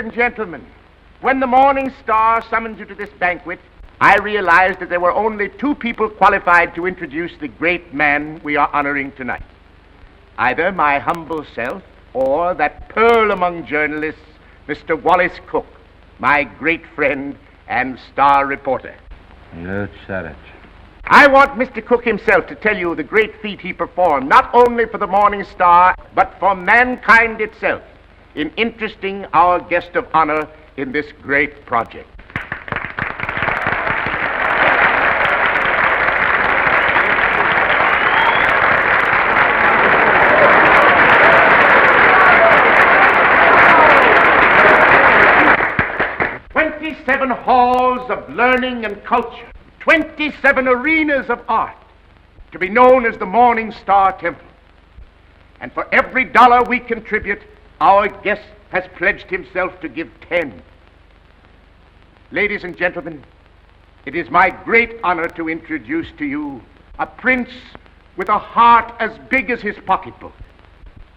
and gentlemen, when the Morning Star summoned you to this banquet, I realized that there were only two people qualified to introduce the great man we are honoring tonight. Either my humble self or that pearl among journalists, Mr. Wallace Cook, my great friend and star reporter. You said it. I want Mr. Cook himself to tell you the great feat he performed, not only for the Morning Star, but for mankind itself, in interesting our guest of honor in this great project. "27 halls of learning and culture, 27 arenas of art, to be known as the Morning Star Temple. And for every dollar we contribute, our guest has pledged himself to give 10. Ladies and gentlemen, it is my great honor to introduce to you a prince with a heart as big as his pocketbook,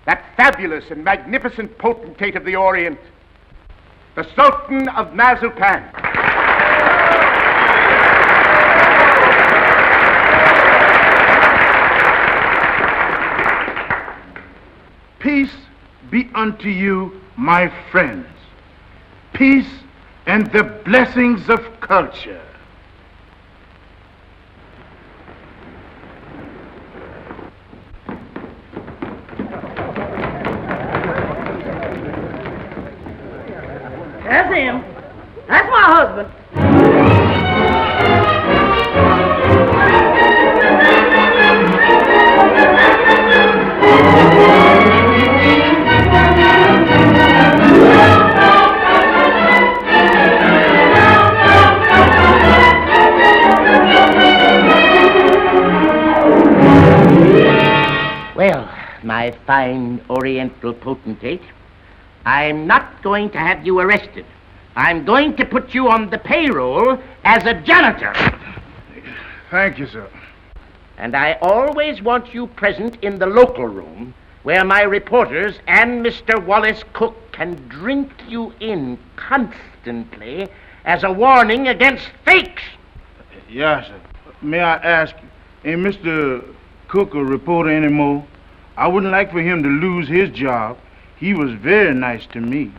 that fabulous and magnificent potentate of the Orient, the Sultan of Mazupan." Peace be unto you, my friends. Peace and the blessings of culture. That's him. That's my husband. Well, my fine Oriental potentate, I'm not going to have you arrested. I'm going to put you on the payroll as a janitor. Thank you, sir. And I always want you present in the local room where my reporters and Mr. Wallace Cook can drink you in constantly as a warning against fakes. Yes, sir. May I ask, ain't Mr. Cook a reporter anymore? I wouldn't like for him to lose his job. He was very nice to me.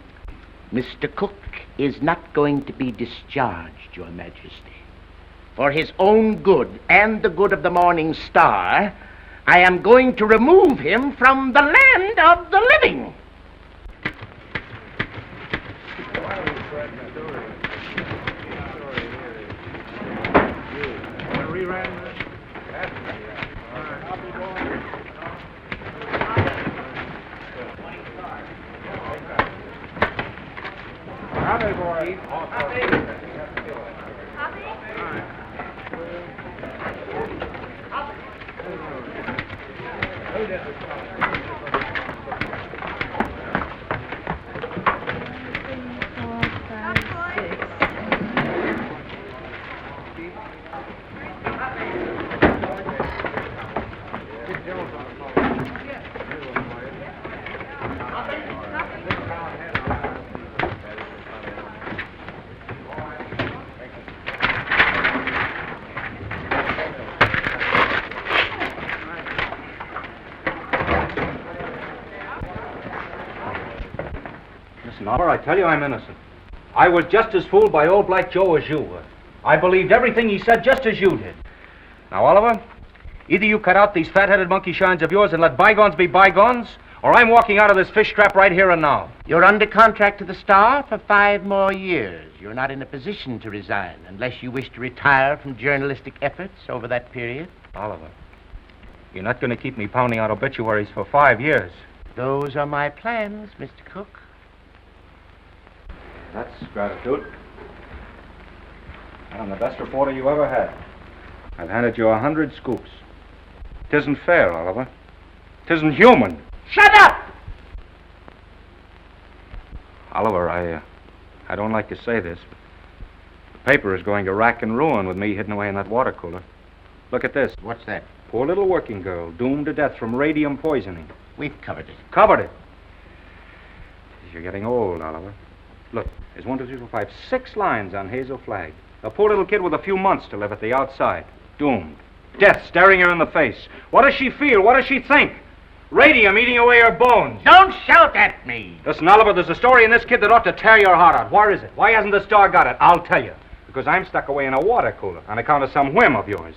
Mr. Cook is not going to be discharged, Your Majesty. For his own good and the good of the Morning Star, I am going to remove him from the land of the living. Oliver, I tell you I'm innocent. I was just as fooled by old Black Joe as you were. I believed everything he said just as you did. Now, Oliver, either you cut out these fat-headed monkey shines of yours and let bygones be bygones, or I'm walking out of this fish trap right here and now. You're under contract to the Star for 5 more years. You're not in a position to resign unless you wish to retire from journalistic efforts over that period. Oliver, you're not going to keep me pounding out obituaries for 5 years. Those are my plans, Mr. Cook. That's gratitude. I'm the best reporter you ever had. I've handed you 100 scoops. Tisn't fair, Oliver. Tisn't human. Shut up! Oliver, I don't like to say this, but the paper is going to rack and ruin with me hidden away in that water cooler. Look at this. What's that? Poor little working girl, doomed to death from radium poisoning. We've covered it. Covered it. You're getting old, Oliver. Look, there's 1, 2, 3, 4, 5, 6 lines on Hazel Flag. A poor little kid with a few months to live at the outside. Doomed. Death staring her in the face. What does she feel? What does she think? Radium eating away her bones. Don't shout at me. Listen, Oliver, there's a story in this kid that ought to tear your heart out. Where is it? Why hasn't the Star got it? I'll tell you. Because I'm stuck away in a water cooler on account of some whim of yours.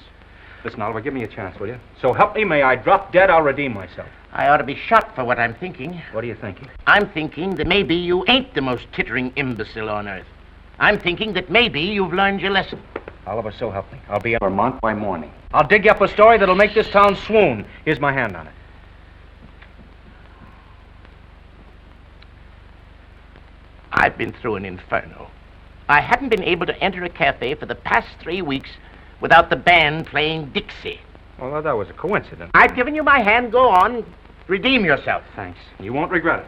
Listen, Oliver, give me a chance, will you? So help me, may I drop dead, I'll redeem myself. I ought to be shot for what I'm thinking. What are you thinking? I'm thinking that maybe you ain't the most tittering imbecile on earth. I'm thinking that maybe you've learned your lesson. Oliver, so help me. I'll be in Vermont by morning. I'll dig you up a story that'll make this town swoon. Here's my hand on it. I've been through an inferno. I haven't been able to enter a cafe for the past 3 weeks without the band playing Dixie. Well, that was a coincidence. I've given you my hand. Go on. Redeem yourself. Thanks. You won't regret it.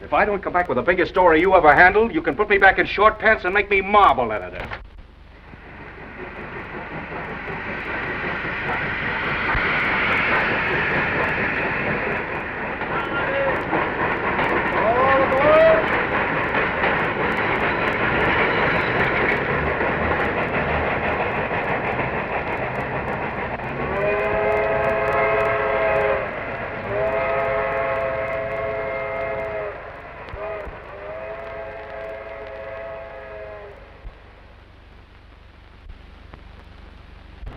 If I don't come back with the biggest story you ever handled, you can put me back in short pants and make me marble editor.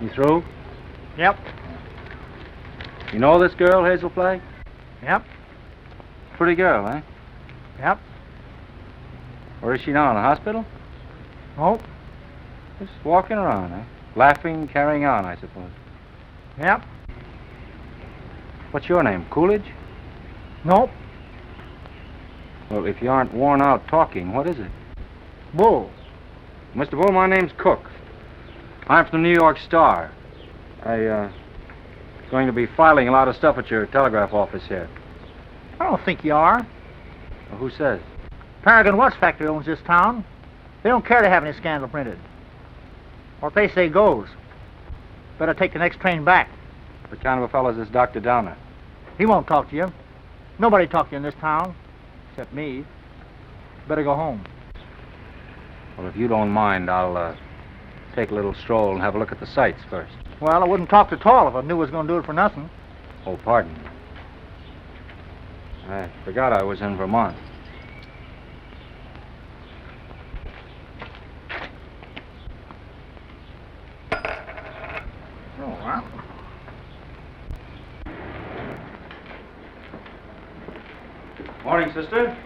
You through? Yep. You know this girl, Hazel Flag? Yep. Pretty girl, eh? Yep. Where is she now, in the hospital? Oh. Just walking around, eh? Laughing, carrying on, I suppose. Yep. What's your name, Coolidge? Nope. Well, if you aren't worn out talking, what is it? Bull. Mr. Bull, my name's Cook. I'm from the New York Star. Going to be filing a lot of stuff at your telegraph office here. I don't think you are. Well, who says? Paragon Watch Factory owns this town. They don't care to have any scandal printed. What they say goes. Better take the next train back. What kind of a fellow is this Dr. Downer? He won't talk to you. Nobody talk to you in this town, except me. Better go home. Well, if you don't mind, I'll take a little stroll and have a look at the sights first. Well, I wouldn't talk at all if I knew I was going to do it for nothing. Oh, pardon me. I forgot I was in Vermont. Oh, well. Morning, sister.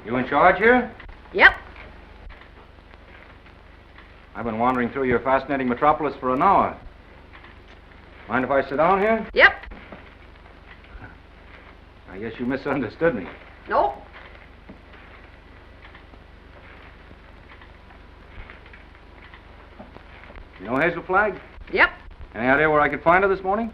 You in charge here? Yep. I've been wandering through your fascinating metropolis for an hour. Mind if I sit down here? Yep. I guess you misunderstood me. Nope. You know Hazel Flag? Yep. Any idea where I could find her this morning?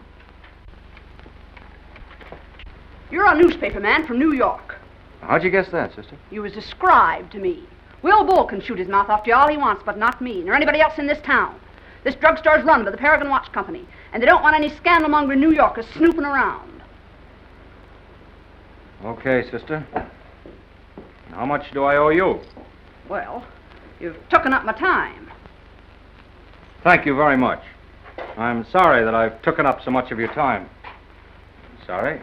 You're a newspaper man from New York. How'd you guess that, sister? You was described to me. Will Bull can shoot his mouth off to you all he wants, but not me, nor anybody else in this town. This drugstore's run by the Paragon Watch Company, and they don't want any scandal-mongering New Yorkers snooping around. Okay, sister. How much do I owe you? Well, you've taken up my time. Thank you very much. I'm sorry that I've taken up so much of your time. Sorry.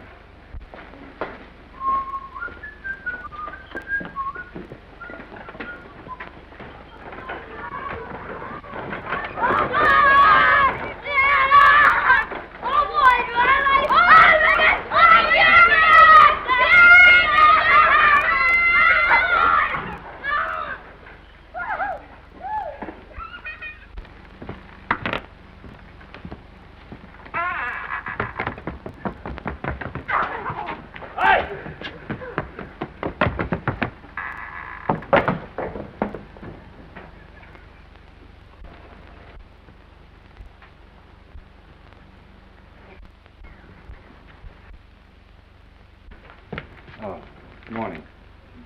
Oh, good morning.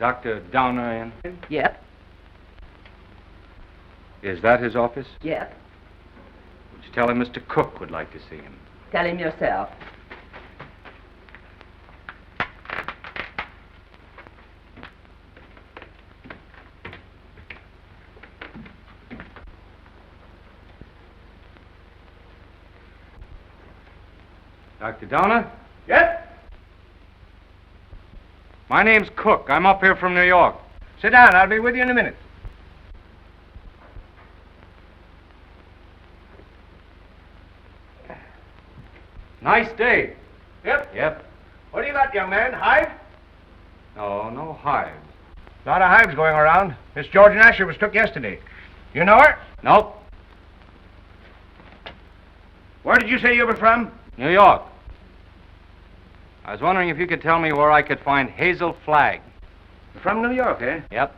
Dr. Downer in? Yep. Is that his office? Yep. Would you tell him Mr. Cook would like to see him? Tell him yourself. Dr. Donner? Yes? My name's Cook. I'm up here from New York. Sit down. I'll be with you in a minute. Nice day. Yep. Yep. What do you got, young man? Hive? No hives. A lot of hives going around. Miss Georgian Asher was took yesterday. You know her? Nope. Where did you say you were from? New York. I was wondering if you could tell me where I could find Hazel Flagg. From New York, eh? Yep.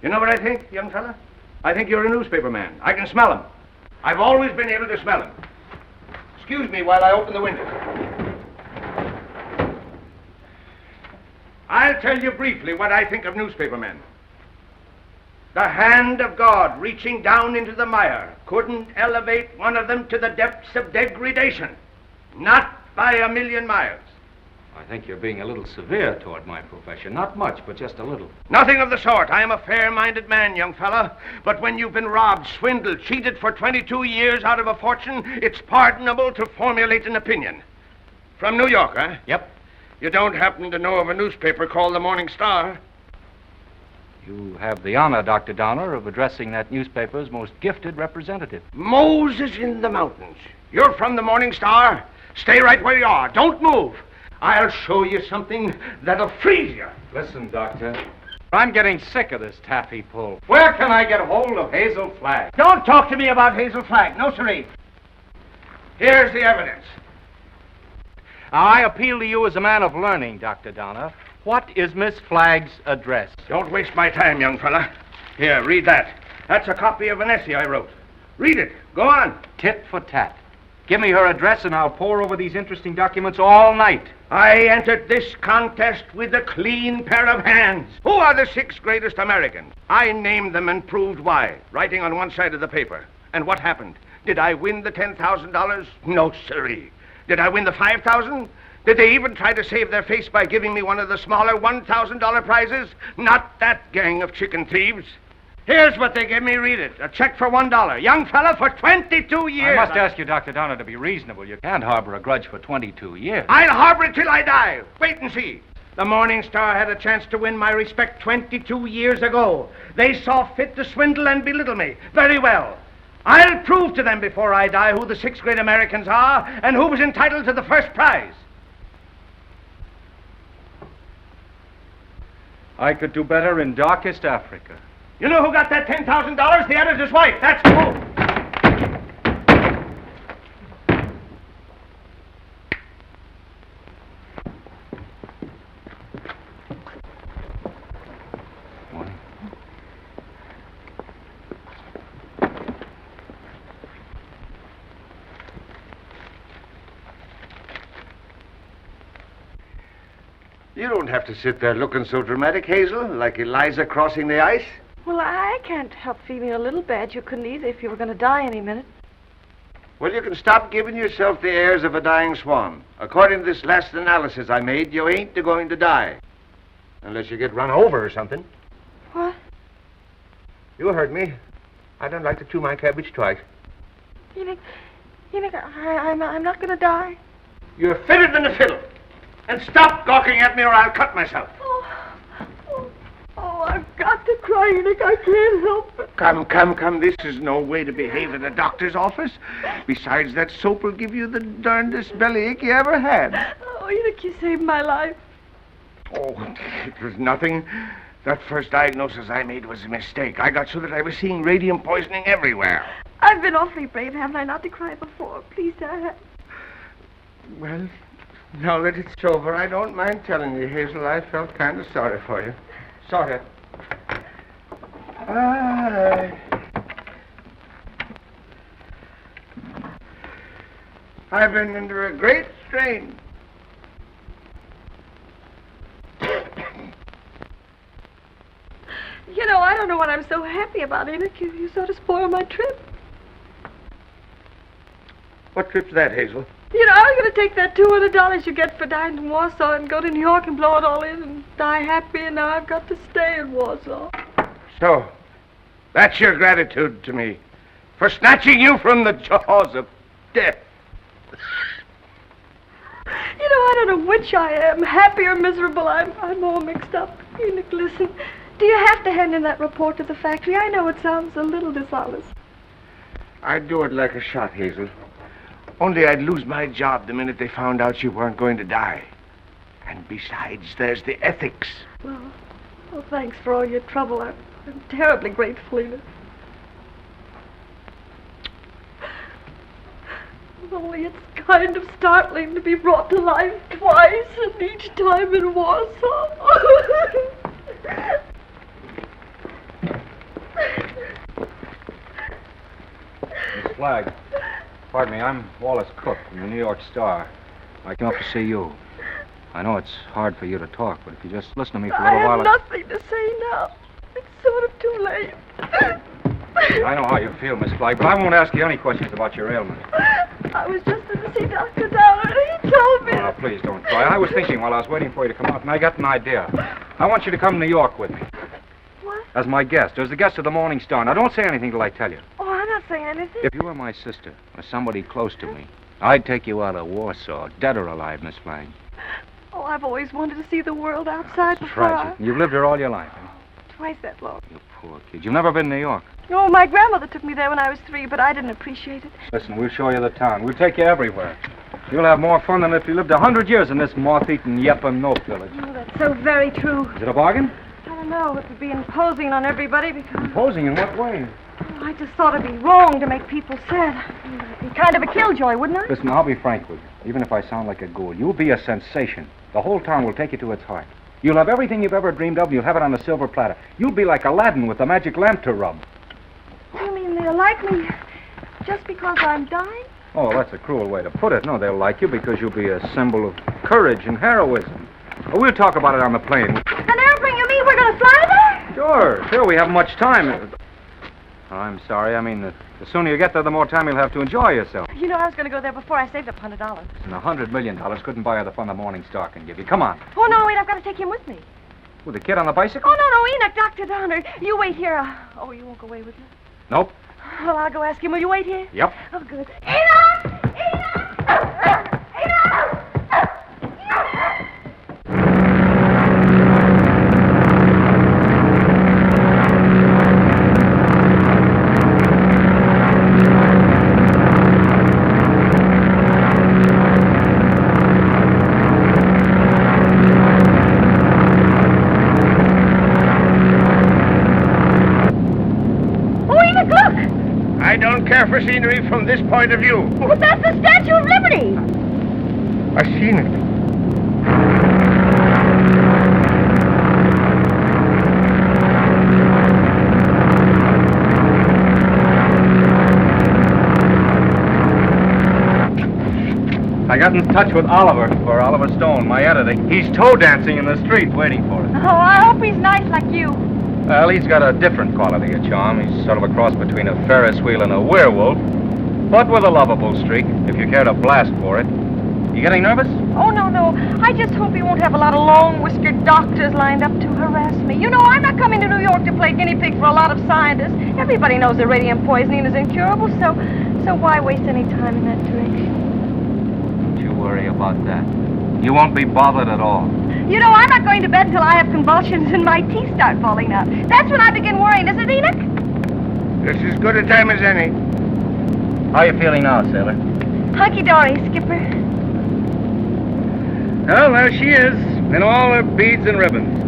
You know what I think, young fella? I think you're a newspaper man. I can smell him. I've always been able to smell him. Excuse me while I open the window. I'll tell you briefly what I think of newspaper men. The hand of God reaching down into the mire couldn't elevate one of them to the depths of degradation. Not by a million miles. I think you're being a little severe toward my profession. Not much, but just a little. Nothing of the sort. I am a fair-minded man, young fella. But when you've been robbed, swindled, cheated for 22 years out of a fortune, it's pardonable to formulate an opinion. From New York, huh? Yep. You don't happen to know of a newspaper called the Morning Star? You have the honor, Dr. Donner, of addressing that newspaper's most gifted representative. Moses in the mountains. You're from the Morning Star? Stay right where you are. Don't move. I'll show you something that'll freeze you. Listen, Doctor. I'm getting sick of this taffy pull. Where can I get hold of Hazel Flagg? Don't talk to me about Hazel Flagg. No, sirree. Here's the evidence. I appeal to you as a man of learning, Dr. Donner. What is Miss Flagg's address? Don't waste my time, young fella. Here, read that. That's a copy of an essay I wrote. Read it. Go on. Tit for tat. Give me her address and I'll pore over these interesting documents all night. I entered this contest with a clean pair of hands. Who are the 6 greatest Americans? I named them and proved why, writing on one side of the paper. And what happened? Did I win the $10,000? No, sirree. Did I win the $5,000? Did they even try to save their face by giving me one of the smaller $1,000 prizes? Not that gang of chicken thieves. Here's what they gave me. Read it. A check for $1. Young fella, for 22 years. I must ask you, Dr. Donner, to be reasonable. You can't harbor a grudge for 22 years. I'll harbor it till I die. Wait and see. The Morning Star had a chance to win my respect 22 years ago. They saw fit to swindle and belittle me. Very well. I'll prove to them before I die who the 6 great Americans are and who was entitled to the first prize. I could do better in darkest Africa. You know who got that $10,000? The editor's wife. That's who. Morning. You don't have to sit there looking so dramatic, Hazel, like Eliza crossing the ice. Well, I can't help feeling a little bad. You couldn't either if you were going to die any minute. Well, you can stop giving yourself the airs of a dying swan. According to this last analysis I made, you ain't going to die. Unless you get run over or something. What? You heard me. I don't like to chew my cabbage twice. You think I'm not going to die? You're fitter than a fiddle. And stop gawking at me or I'll cut myself. Oh, I've got to cry, Enoch. I can't help it. Come. This is no way to behave at a doctor's office. Besides, that soap will give you the darndest bellyache you ever had. Oh, Enoch, you saved my life. Oh, it was nothing. That first diagnosis I made was a mistake. I got so that I was seeing radium poisoning everywhere. I've been awfully brave, haven't I, not to cry before? Please, Dad. Well, now that it's over, I don't mind telling you, Hazel, I felt kind of sorry for you. Sort of. I've been under a great strain. You know, I don't know what I'm so happy about, Enoch. You sort of spoiled my trip. What trip's that, Hazel? You know, I was going to take that $200 you get for dying in Warsaw and go to New York and blow it all in and die happy, and now I've got to stay in Warsaw. So, that's your gratitude to me for snatching you from the jaws of death. You know, I don't know which I am, happy or miserable. I'm all mixed up. Enoch, listen. Do you have to hand in that report to the factory? I know it sounds a little dishonest. I'd do it like a shot, Hazel. Only I'd lose my job the minute they found out you weren't going to die. And besides, there's the ethics. Well, thanks for all your trouble. I'm terribly grateful, Enoch. Only it's kind of startling to be brought to life twice, and each time in Warsaw. Miss Flagg, pardon me, I'm Wallace Cook from the New York Star. I came up to see you. I know it's hard for you to talk, but if you just listen to me for a little I while... have nothing to say now. It's sort of too late. I know how you feel, Miss Flagg, but I won't ask you any questions about your ailment. I was just going to see Dr. Downer, and he told me... Oh, please don't cry. I was thinking while I was waiting for you to come out, and I got an idea. I want you to come to New York with me. What? As my guest, as the guest of the Morning Star. Now, don't say anything till I tell you. Oh, I'm not saying anything. If you were my sister, or somebody close to me, I'd take you out of Warsaw, dead or alive, Miss Flagg. Oh, I've always wanted to see the world outside It's before. tragic. You've lived here all your life. Huh? Twice that long. You poor kid. You've never been to New York. Oh, my grandmother took me there when I was 3, but I didn't appreciate it. Listen, we'll show you the town. We'll take you everywhere. You'll have more fun than if you lived 100 years in this moth-eaten Yep-and-Nope village. Oh, that's so very true. Is it a bargain? I don't know. It would be imposing on everybody because... Imposing in what way? Oh, I just thought it'd be wrong to make people sad. It'd be kind of a killjoy, wouldn't I? Listen, I'll be frank with you. Even if I sound like a ghoul, you'll be a sensation. The whole town will take you to its heart. You'll have everything you've ever dreamed of, and you'll have it on a silver platter. You'll be like Aladdin with the magic lamp to rub. You mean they'll like me just because I'm dying? Oh, that's a cruel way to put it. No, they'll like you because you'll be a symbol of courage and heroism. Oh, we'll talk about it on the plane. An airplane, you mean we're going to fly there? Sure, we haven't much time. Oh, I'm sorry. I mean, the sooner you get there, the more time you'll have to enjoy yourself. You know, I was going to go there before I saved up $100. And $100 million couldn't buy you the fun the Morning Star can give you. Come on. Oh, no, wait, I've got to take him with me. With the kid on the bicycle? Oh, no, Enoch, Dr. Downer. You wait here. Oh, you won't go away with me? Nope. Well, I'll go ask him. Will you wait here? Yep. Oh, good. Enoch! Enoch! Enoch! I don't care for scenery from this point of view. But that's the Statue of Liberty. I've seen it. I got in touch with Oliver Stone, my editor. He's toe dancing in the street waiting for us. Oh, I hope he's nice like you. Well, he's got a different quality of charm. He's sort of a cross between a Ferris wheel and a werewolf, but with a lovable streak, if you care to blast for it. You getting nervous? Oh, no. I just hope he won't have a lot of long-whiskered doctors lined up to harass me. You know, I'm not coming to New York to play guinea pig for a lot of scientists. Everybody knows that radium poisoning is incurable, so why waste any time in that direction? Don't you worry about that. You won't be bothered at all. You know, I'm not going to bed until I have convulsions and my teeth start falling out. That's when I begin worrying, isn't it, Enoch? This is as good a time as any. How are you feeling now, sailor? Hunky-dory, Skipper. Well, there she is, in all her beads and ribbons.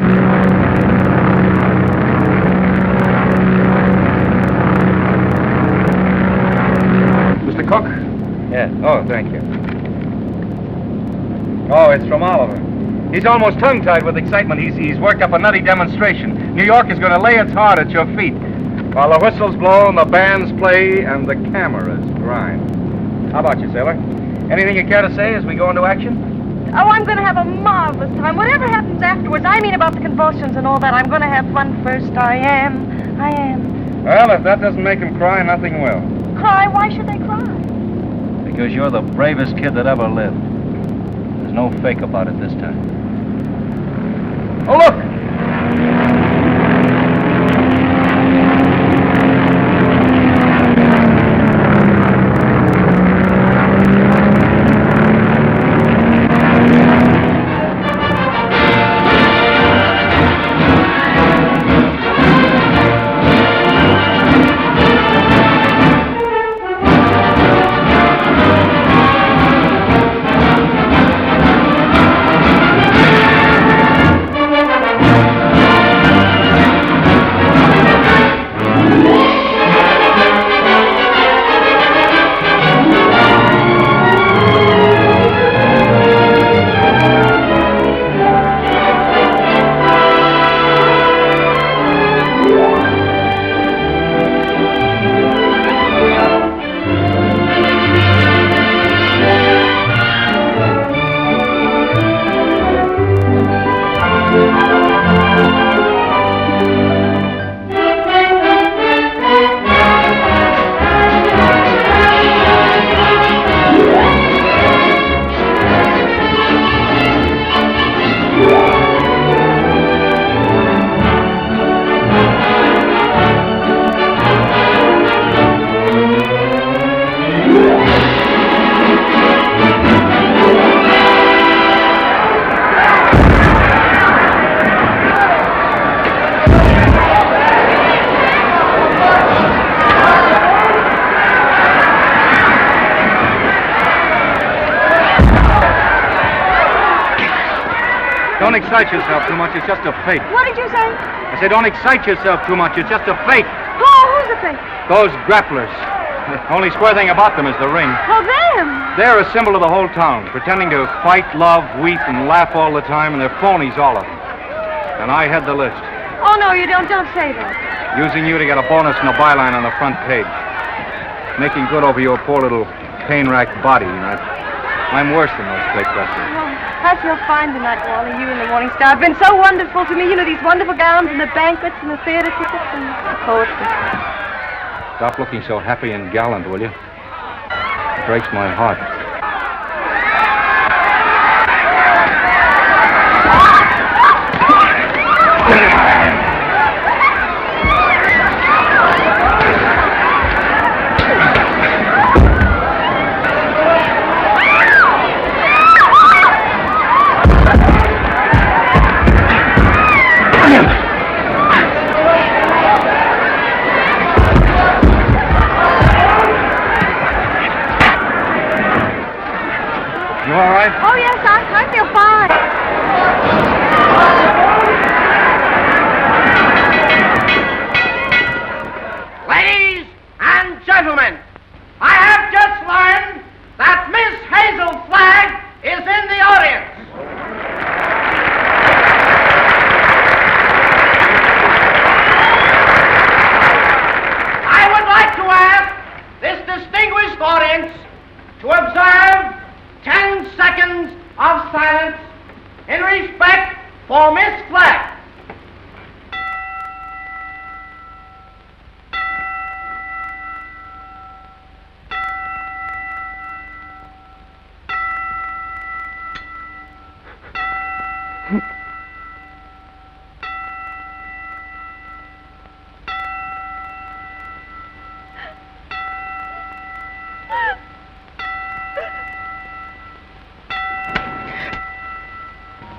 Mr. Cook? Yes. Oh, thank you. Oh, it's from Oliver. He's almost tongue-tied with excitement. He's worked up a nutty demonstration. New York is going to lay its heart at your feet while the whistles blow and the bands play and the cameras grind. How about you, sailor? Anything you care to say as we go into action? Oh, I'm going to have a marvelous time. Whatever happens afterwards, I mean about the convulsions and all that, I'm going to have fun first. I am. Well, if that doesn't make him cry, nothing will. Cry? Why should they cry? Because you're the bravest kid that ever lived. There's no fake about it this time. Oh, look! Don't excite yourself too much. It's just a fake. What did you say? I said don't excite yourself too much. It's just a fake. Who's the thing? Those grapplers. The only square thing about them is the ring. Oh, them. They're a symbol of the whole town, pretending to fight, love, weep, and laugh all the time, and they're phonies, all of them. And I head the list. Oh, no, you don't. Don't say that. Using you to get a bonus and a byline on the front page. Making good over your poor little pain-racked body, you know. I'm worse than those fake wrestlers. Oh, I feel fine tonight, Wally. You and the Morning Star have been so wonderful to me. You know, these wonderful gowns and the banquets and the theater tickets and the poetry. Stop looking so happy and gallant, will you? It breaks my heart. Oh, yes, I feel fine. Ladies and gentlemen, I have just learned that Miss Hazel Flagg is in the audience. I would like to ask this distinguished audience to observe 10 seconds of silence in respect for Miss Flagg.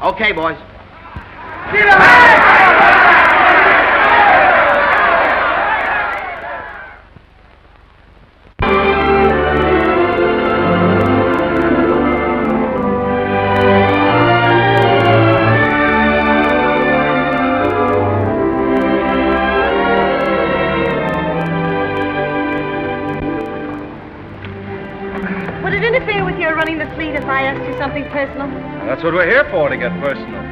Okay, boys. Would it interfere with your running the fleet if I asked you something personal? That's what we're here for, to get personal.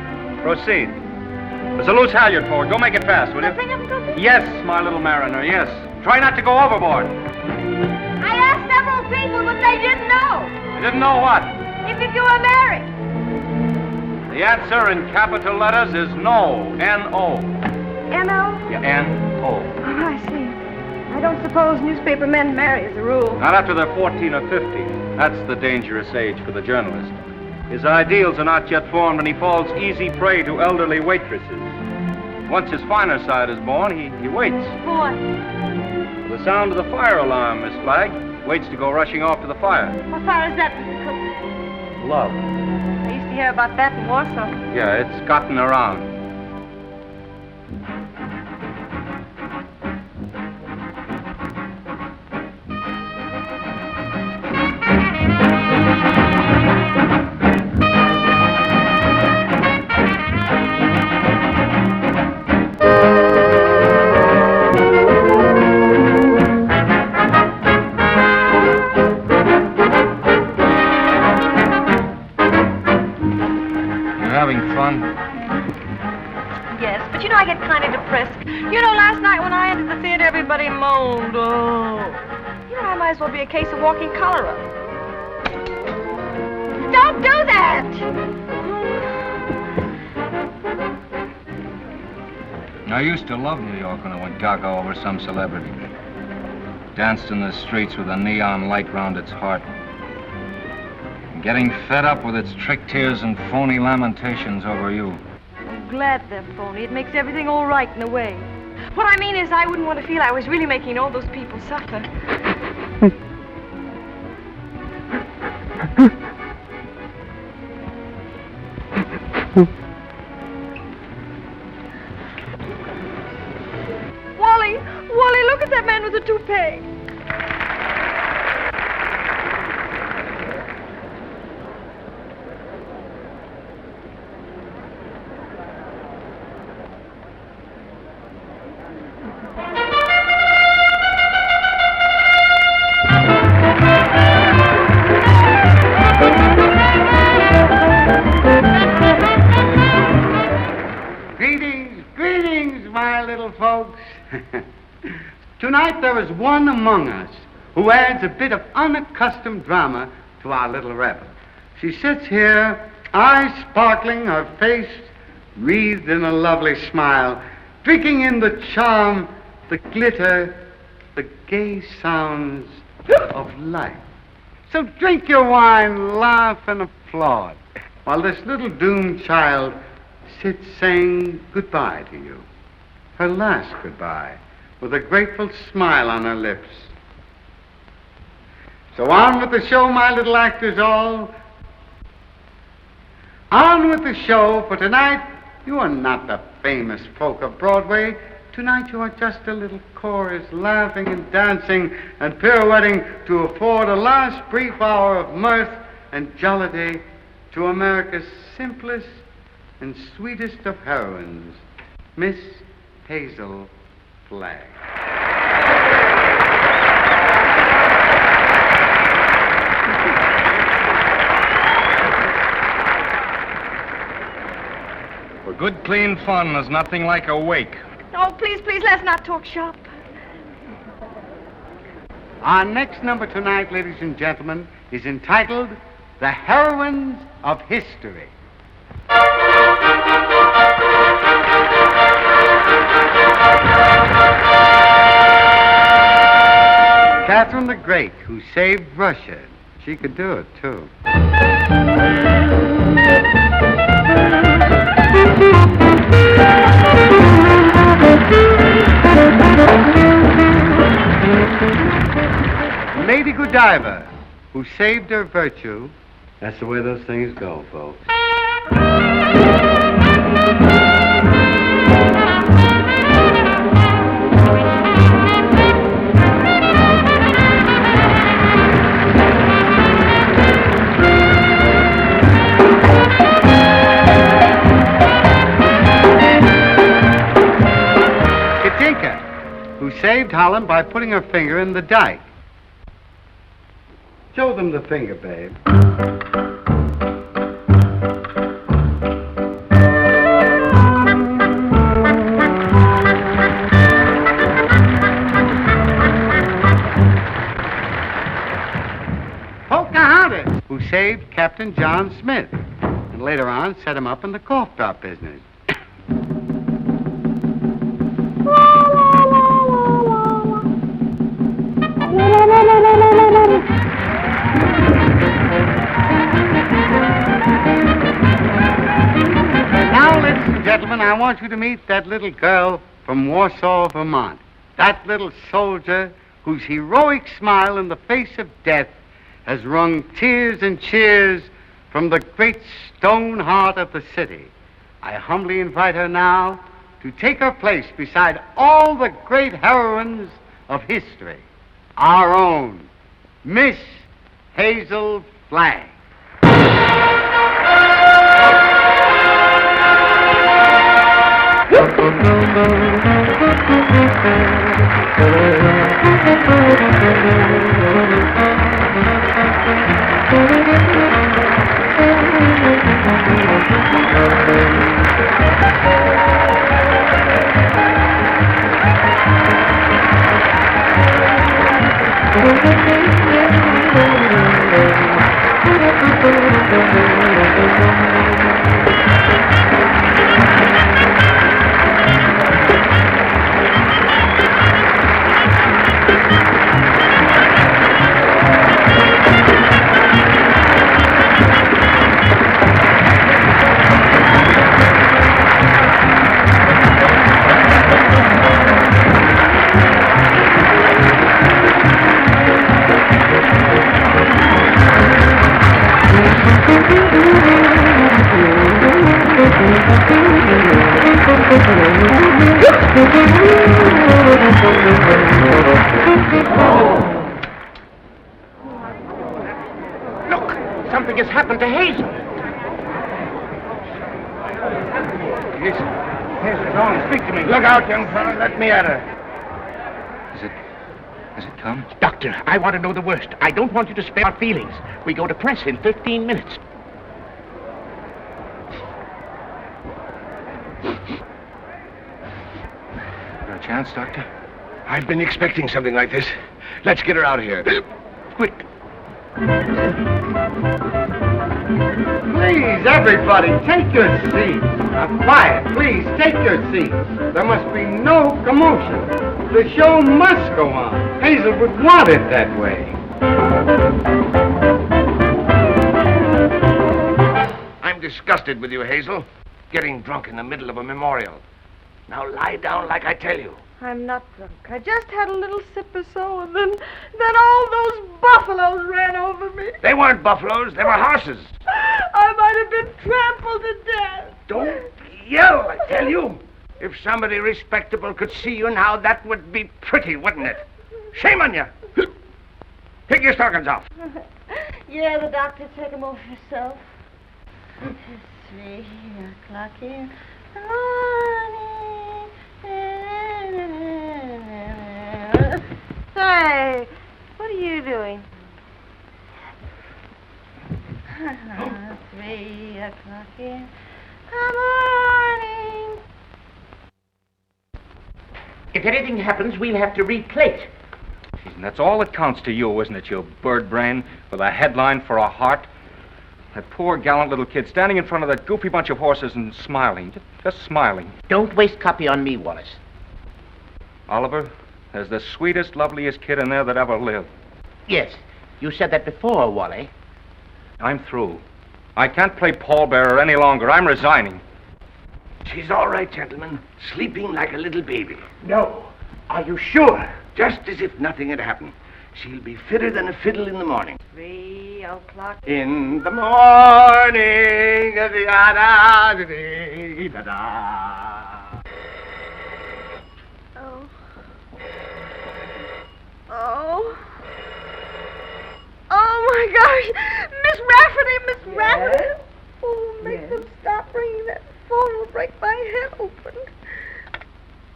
Proceed. There's a loose halyard forward. Go make it fast, will you? Nothing of good. Yes, my little mariner, yes. Try not to go overboard. I asked several people, but they didn't know. You didn't know what? If you were married. The answer in capital letters is no. N-O. N-O? Yeah, N-O. Oh, I see. I don't suppose newspaper men marry as a rule. Not after they're 14 or 15. That's the dangerous age for the journalist. His ideals are not yet formed, and he falls easy prey to elderly waitresses. Once his finer side is born, he waits. For what? For the sound of the fire alarm, Miss Flagg. Waits to go rushing off to the fire. What fire is that, Mr. Cook? Love. I used to hear about that in Warsaw. Yeah, it's gotten around. Yes, but you know I get kind of depressed. You know, last night when I entered the theater, everybody moaned. Oh. You know, I might as well be a case of walking cholera. Don't do that! I used to love New York when I went gaga over some celebrity. Danced in the streets with a neon light round its heart. And getting fed up with its trick tears and phony lamentations over you. I'm glad they're phony. It makes everything all right in a way. What I mean is I wouldn't want to feel I was really making all those people suffer. Wally, look at that man with the toupee. Tonight there is one among us who adds a bit of unaccustomed drama to our little revel. She sits here, eyes sparkling, her face wreathed in a lovely smile, drinking in the charm, the glitter, the gay sounds of life. So drink your wine, laugh, and applaud, while this little doomed child sits saying goodbye to you, her last goodbye, with a grateful smile on her lips. So on with the show, my little actors all. On with the show, for tonight you are not the famous folk of Broadway. Tonight you are just a little chorus, laughing and dancing and pirouetting to afford a last brief hour of mirth and jollity to America's simplest and sweetest of heroines, Miss Hazel Flagg. For good, clean fun, there's nothing like a wake. Oh, please, let's not talk shop. Our next number tonight, ladies and gentlemen, is entitled The Heroines of History. Catherine the Great, who saved Russia. She could do it, too. Lady Godiva, who saved her virtue. That's the way those things go, folks. Katinka, who saved Holland by putting her finger in the dike. Show them the finger, babe. Pocahontas, who saved Captain John Smith, and later on set him up in the cough drop business. Gentlemen, I want you to meet that little girl from Warsaw, Vermont. That little soldier whose heroic smile in the face of death has wrung tears and cheers from the great stone heart of the city. I humbly invite her now to take her place beside all the great heroines of history. Our own Miss Hazel Flagg. Look, something has happened to Hazel. Hazel, John, speak to me. Look out, young fellow. Let me at her. Has it come? Doctor, I want to know the worst. I don't want you to spare our feelings. We go to press in 15 minutes. chance, Doctor? I've been expecting something like this. Let's get her out of here. Quick. Please, everybody, take your seats. Quiet, please, take your seats. There must be no commotion. The show must go on. Hazel would want it that way. I'm disgusted with you, Hazel. Getting drunk in the middle of a memorial. Now lie down like I tell you. I'm not drunk. I just had a little sip or so, and then all those buffaloes ran over me. They weren't buffaloes, they were horses. I might have been trampled to death. Don't yell, I tell you. If somebody respectable could see you now, that would be pretty, wouldn't it? Shame on you. Take your stockings off. Yeah, the doctor, take them off yourself. It's 3 o'clock in the morning. Hey, what are you doing? 3 o'clock in the morning. If anything happens, we'll have to replate. And that's all that counts to you, isn't it, you bird brain, with a headline for a heart? That poor, gallant little kid standing in front of that goofy bunch of horses and smiling, just smiling. Don't waste copy on me, Wallace. Oliver, there's the sweetest, loveliest kid in there that ever lived. Yes, you said that before, Wally. I'm through. I can't play pallbearer any longer. I'm resigning. She's all right, gentlemen. Sleeping like a little baby. No. Are you sure? Just as if nothing had happened. She'll be fitter than a fiddle in the morning. 3 o'clock. In the morning, da-da-da-da-da. Oh. Oh. Oh, my gosh. Miss Rafferty. Oh, make them stop ringing that phone. It'll break my head open.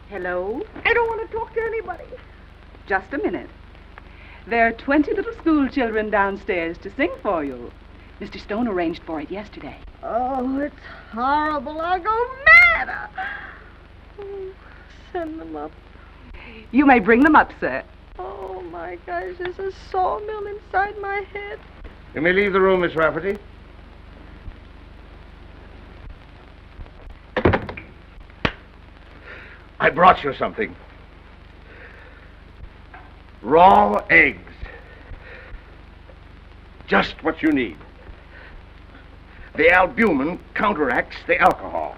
Hello? I don't want to talk to anybody. Just a minute. There are 20 little school children downstairs to sing for you. Mr. Stone arranged for it yesterday. Oh, it's horrible. I'll go mad. Oh, send them up. You may bring them up, sir. Oh, my gosh, there's a sawmill inside my head. You may leave the room, Miss Rafferty. I brought you something. Raw eggs. Just what you need. The albumin counteracts the alcohol.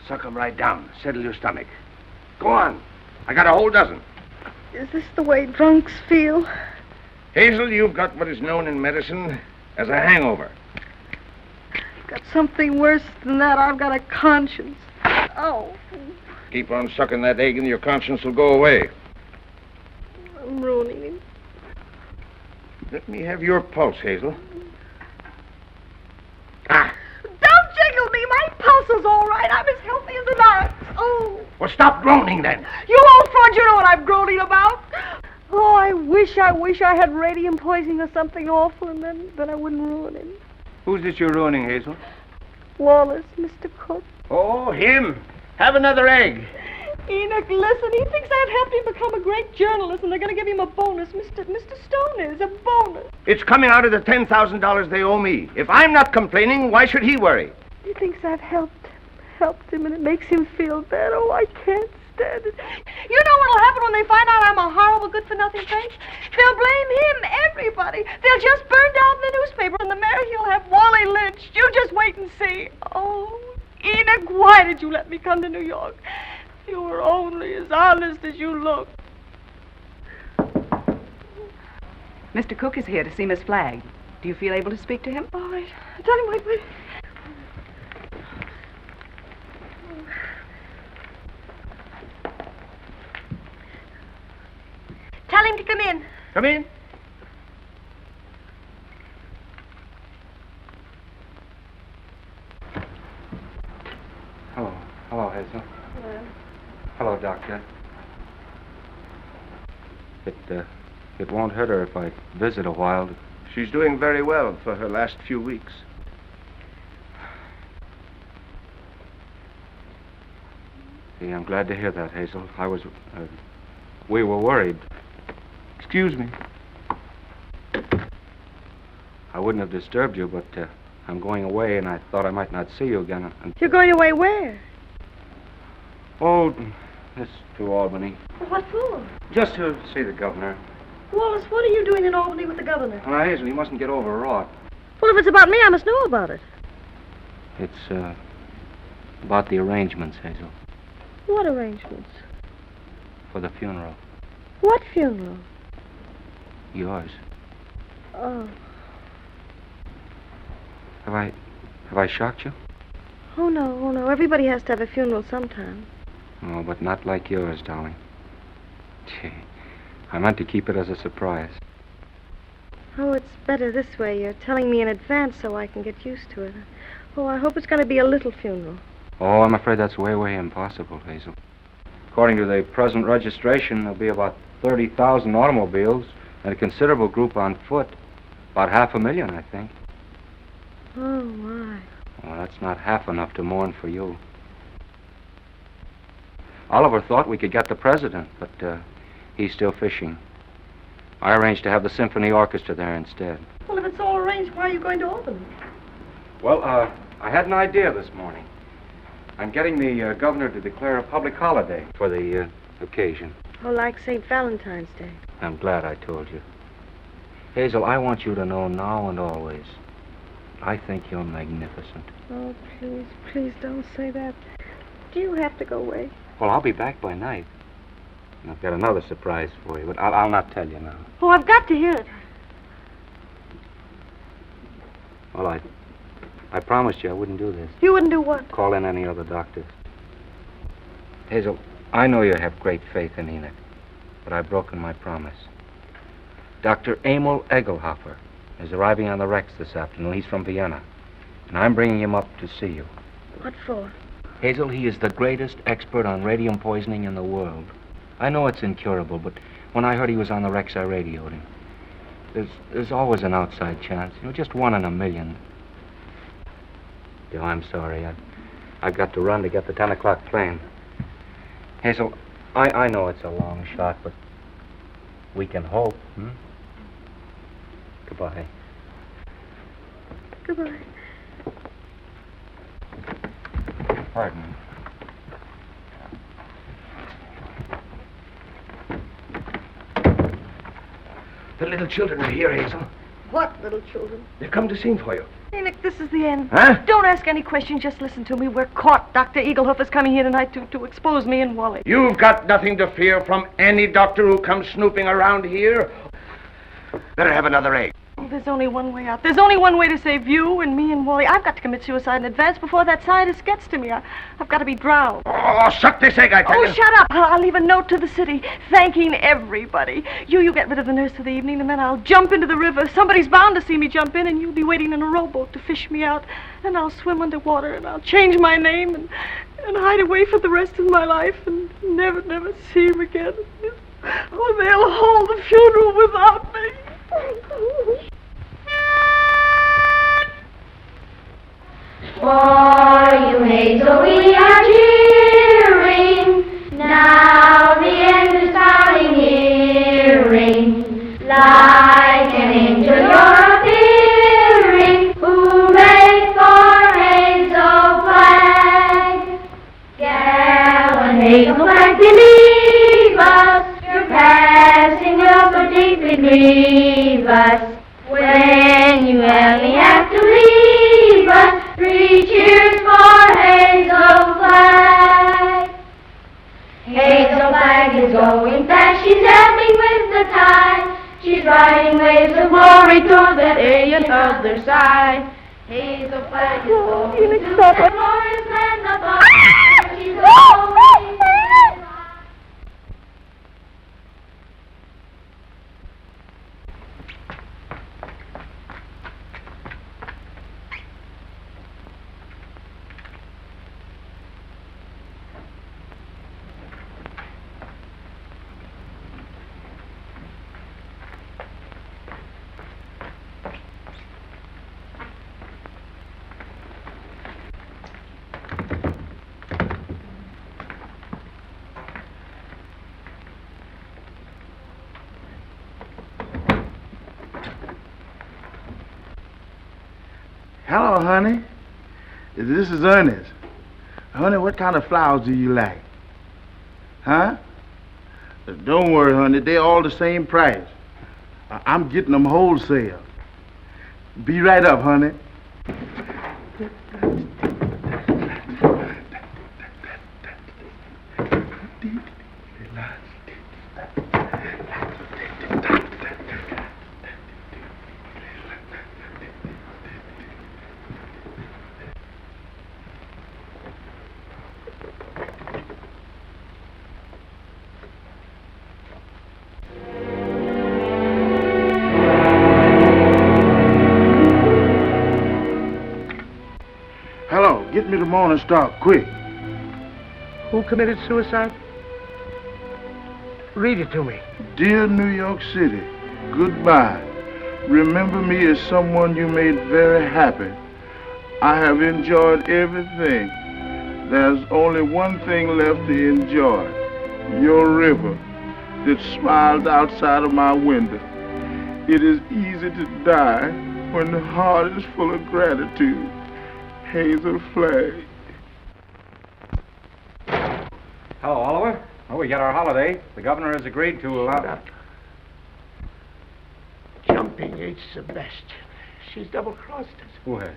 Suck them right down. Settle your stomach. Go on. I got a whole dozen. Is this the way drunks feel? Hazel, you've got what is known in medicine as a hangover. I've got something worse than that. I've got a conscience. Oh. Keep on sucking that egg and your conscience will go away. I'm ruining him. Let me have your pulse, Hazel. Don't jiggle me. My pulse is all right. I'm as healthy as an ox. Oh. Well, stop groaning then. You old fraud, you know what I'm groaning about. Oh, I wish I had radium poisoning or something awful, and then I wouldn't ruin him. Who's this you're ruining, Hazel? Wallace, Mr. Cook. Oh, him. Have another egg. Enoch, listen, he thinks I've helped him become a great journalist, and they're going to give him a bonus. Mr. Stone is a bonus. It's coming out of the $10,000 they owe me. If I'm not complaining, why should he worry? He thinks I've helped him, and it makes him feel bad. Oh, I can't stand it. You know what'll happen when they find out I'm a horrible, good-for-nothing face? They'll blame him, everybody. They'll just burn down the newspaper, and the mayor, he'll have Wally lynched. You just wait and see. Oh, Enoch, why did you let me come to New York? You were only as honest as you look. Mr. Cook is here to see Miss Flagg. Do you feel able to speak to him? All right. Tell him, wait. Tell him to come in. Come in. Hello, Hazel. Hello, Doctor. It won't hurt her if I visit a while. She's doing very well for her last few weeks. See, I'm glad to hear that, Hazel. We were worried. Excuse me. I wouldn't have disturbed you, but I'm going away, and I thought I might not see you again. You're going away where? Oh, this to Albany. What for? Just to see the governor. Wallace, what are you doing in Albany with the governor? Now, Hazel, you mustn't get overwrought. Well, if it's about me, I must know about it. It's, about the arrangements, Hazel, What arrangements? for the funeral. What funeral? Yours. Oh. Have I shocked you? Oh, no. Everybody has to have a funeral sometime. Oh, but not like yours, darling. Gee, I meant to keep it as a surprise. Oh, it's better this way. You're telling me in advance so I can get used to it. Oh, I hope it's going to be a little funeral. Oh, I'm afraid that's way, way impossible, Hazel. According to the present registration, there'll be about 30,000 automobiles and a considerable group on foot. About 500,000, I think. Oh, my. Well, that's not half enough to mourn for you. Oliver thought we could get the president, but he's still fishing. I arranged to have the symphony orchestra there instead. Well, if it's all arranged, why are you going to Albany? Well, I had an idea this morning. I'm getting the governor to declare a public holiday for the occasion. Oh, like St. Valentine's Day. I'm glad I told you. Hazel, I want you to know now and always, I think you're magnificent. Oh, please don't say that. Do you have to go away? Well, I'll be back by night. And I've got another surprise for you, but I'll not tell you now. Oh, I've got to hear it. Well, I promised you I wouldn't do this. You wouldn't do what? Call in any other doctors. Hazel, I know you have great faith in Enoch, but I've broken my promise. Dr. Emil Egelhofer is arriving on the Rex this afternoon. He's from Vienna, and I'm bringing him up to see you. What for? Hazel, he is the greatest expert on radium poisoning in the world. I know it's incurable, but when I heard he was on the Rex, I radioed him. There's always an outside chance, just 1 in a million. Oh, I'm sorry. I've got to run to get the 10 o'clock plane. Hazel, I know it's a long shot, but we can hope, hmm? Goodbye. Goodbye. Pardon me. The little children are here, Hazel. What, little children? They've come to sing for you. Enoch, this is the end. Huh? Don't ask any questions, just listen to me. We're caught. Dr. Egelhofer's coming here tonight to expose me and Wally. You've got nothing to fear from any doctor who comes snooping around here. Better have another egg. Oh, there's only one way out. There's only one way to save you and me and Wally. I've got to commit suicide in advance before that scientist gets to me. I've got to be drowned. Oh, suck this egg, I tell you. Oh, shut up. I'll leave a note to the city thanking everybody. You get rid of the nurse for the evening, and then I'll jump into the river. Somebody's bound to see me jump in, and you'll be waiting in a rowboat to fish me out. Then I'll swim underwater, and I'll change my name and hide away for the rest of my life and never see him again. Oh, they'll hold the funeral without me. For you, Hazel, we are cheering. Now the end is sounding hearing. Like an angel you're appearing. Hooray for Hazel Flag. Gallant Hazel Flag, believe us. Your passing will so deeply grieve us. When you only have to leave us, 3 cheers for Hazel Flag. Hazel Flag is going fast, she's ebbing with the tide. She's riding waves of glory toward that alien other side. Hazel Flag is going to that glorious land above. She's going. Hello, honey. This is Ernest. Honey, what kind of flowers do you like? Huh? Don't worry, honey. They're all the same price. I'm getting them wholesale. Be right up, honey. Get me the Morning Star, quick. Who committed suicide? Read it to me. Dear New York City, goodbye. Remember me as someone you made very happy. I have enjoyed everything. There's only one thing left to enjoy. Your river that smiles outside of my window. It is easy to die when the heart is full of gratitude. Hazel Flag. Hello, Oliver. Well, we got our holiday. The governor has agreed to allow... Jumping H. Sebastian. She's double-crossed us. Who has?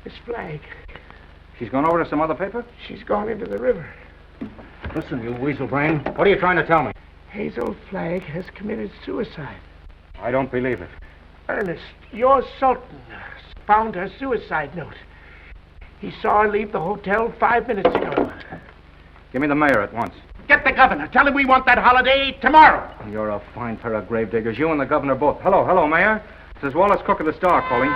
Miss Flagg. She's gone over to some other paper? She's gone into the river. Listen, you weasel brain. What are you trying to tell me? Hazel Flagg has committed suicide. I don't believe it. Ernest, your Sultan found her suicide note. He saw her leave the hotel 5 minutes ago. Give me the mayor at once. Get the governor. Tell him we want that holiday tomorrow. You're a fine pair of gravediggers. You and the governor both. Hello, Mayor. This is Wallace Cook of the Star calling.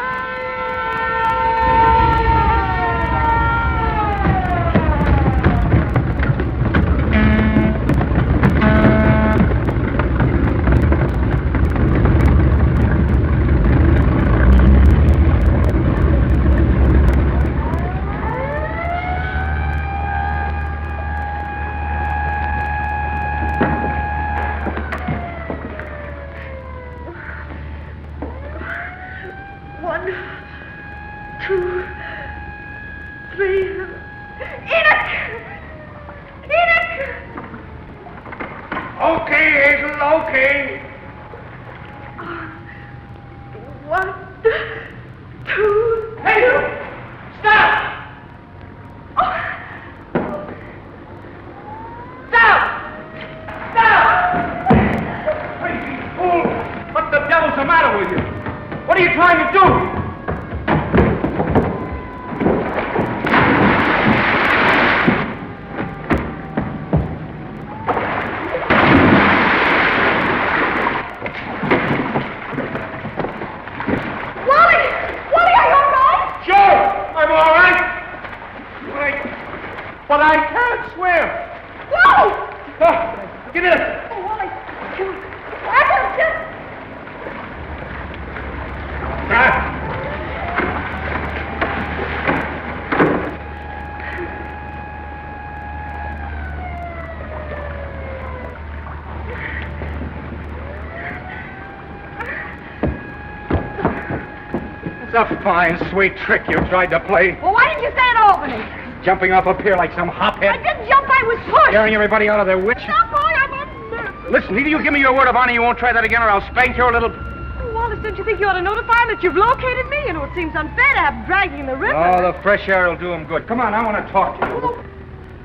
It's a fine, sweet trick you tried to play. Well, why didn't you say it to Albany? Jumping off a pier like some hophead. I didn't jump, I was pushed. Scaring everybody out of their wits. Stop, boy, I'm on... Listen, either you give me your word of honor you won't try that again or I'll spank your little... Oh, Wallace, don't you think you ought to notify him that you've located me? You know, it seems unfair to have dragging the river. Oh, the fresh air will do him good. Come on, I want to talk to you. Oh,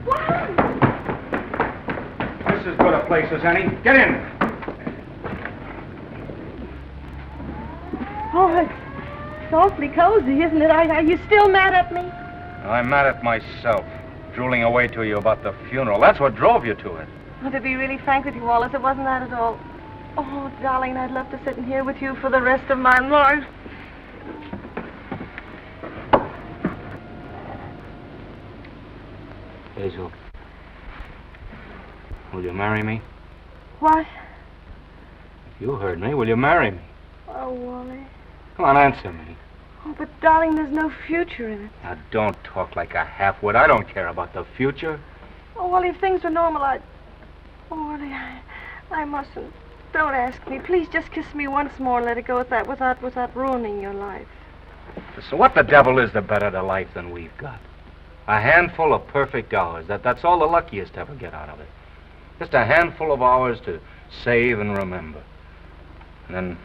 why? This is good a place as any. Get in. Oh, it's awfully cozy, isn't it? Are you still mad at me? I'm mad at myself, drooling away to you about the funeral. That's what drove you to it. Well, to be really frank with you, Wallace, it wasn't that at all. Oh, darling, I'd love to sit in here with you for the rest of my life. Hazel, will you marry me? What? You heard me. Will you marry me? Oh, Wally. Come on, answer me. Oh, but darling, there's no future in it. Now, don't talk like a half-wit. I don't care about the future. Oh, Wally, if things were normal, Oh, Wally, I mustn't. Don't ask me. Please just kiss me once more and let it go at that without ruining your life. So what the devil is the better to life than we've got? A handful of perfect hours. That's all the luckiest ever get out of it. Just a handful of hours to save and remember. And then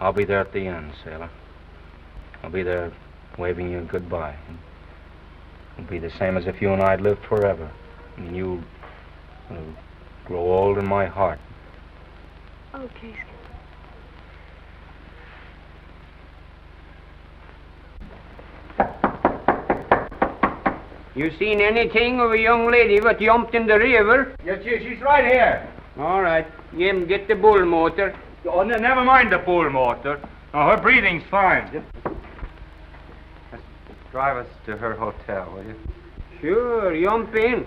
I'll be there at the end, sailor. I'll be there waving you goodbye. It'll be the same as if you and I'd lived forever. I mean, you'll grow old in my heart. Okay. You seen anything of a young lady what jumped in the river? Yes, she's right here. All right. Jim, get the bull motor. Oh, never mind the bull motor. No, her breathing's fine. Just drive us to her hotel, will you? Sure, jump in.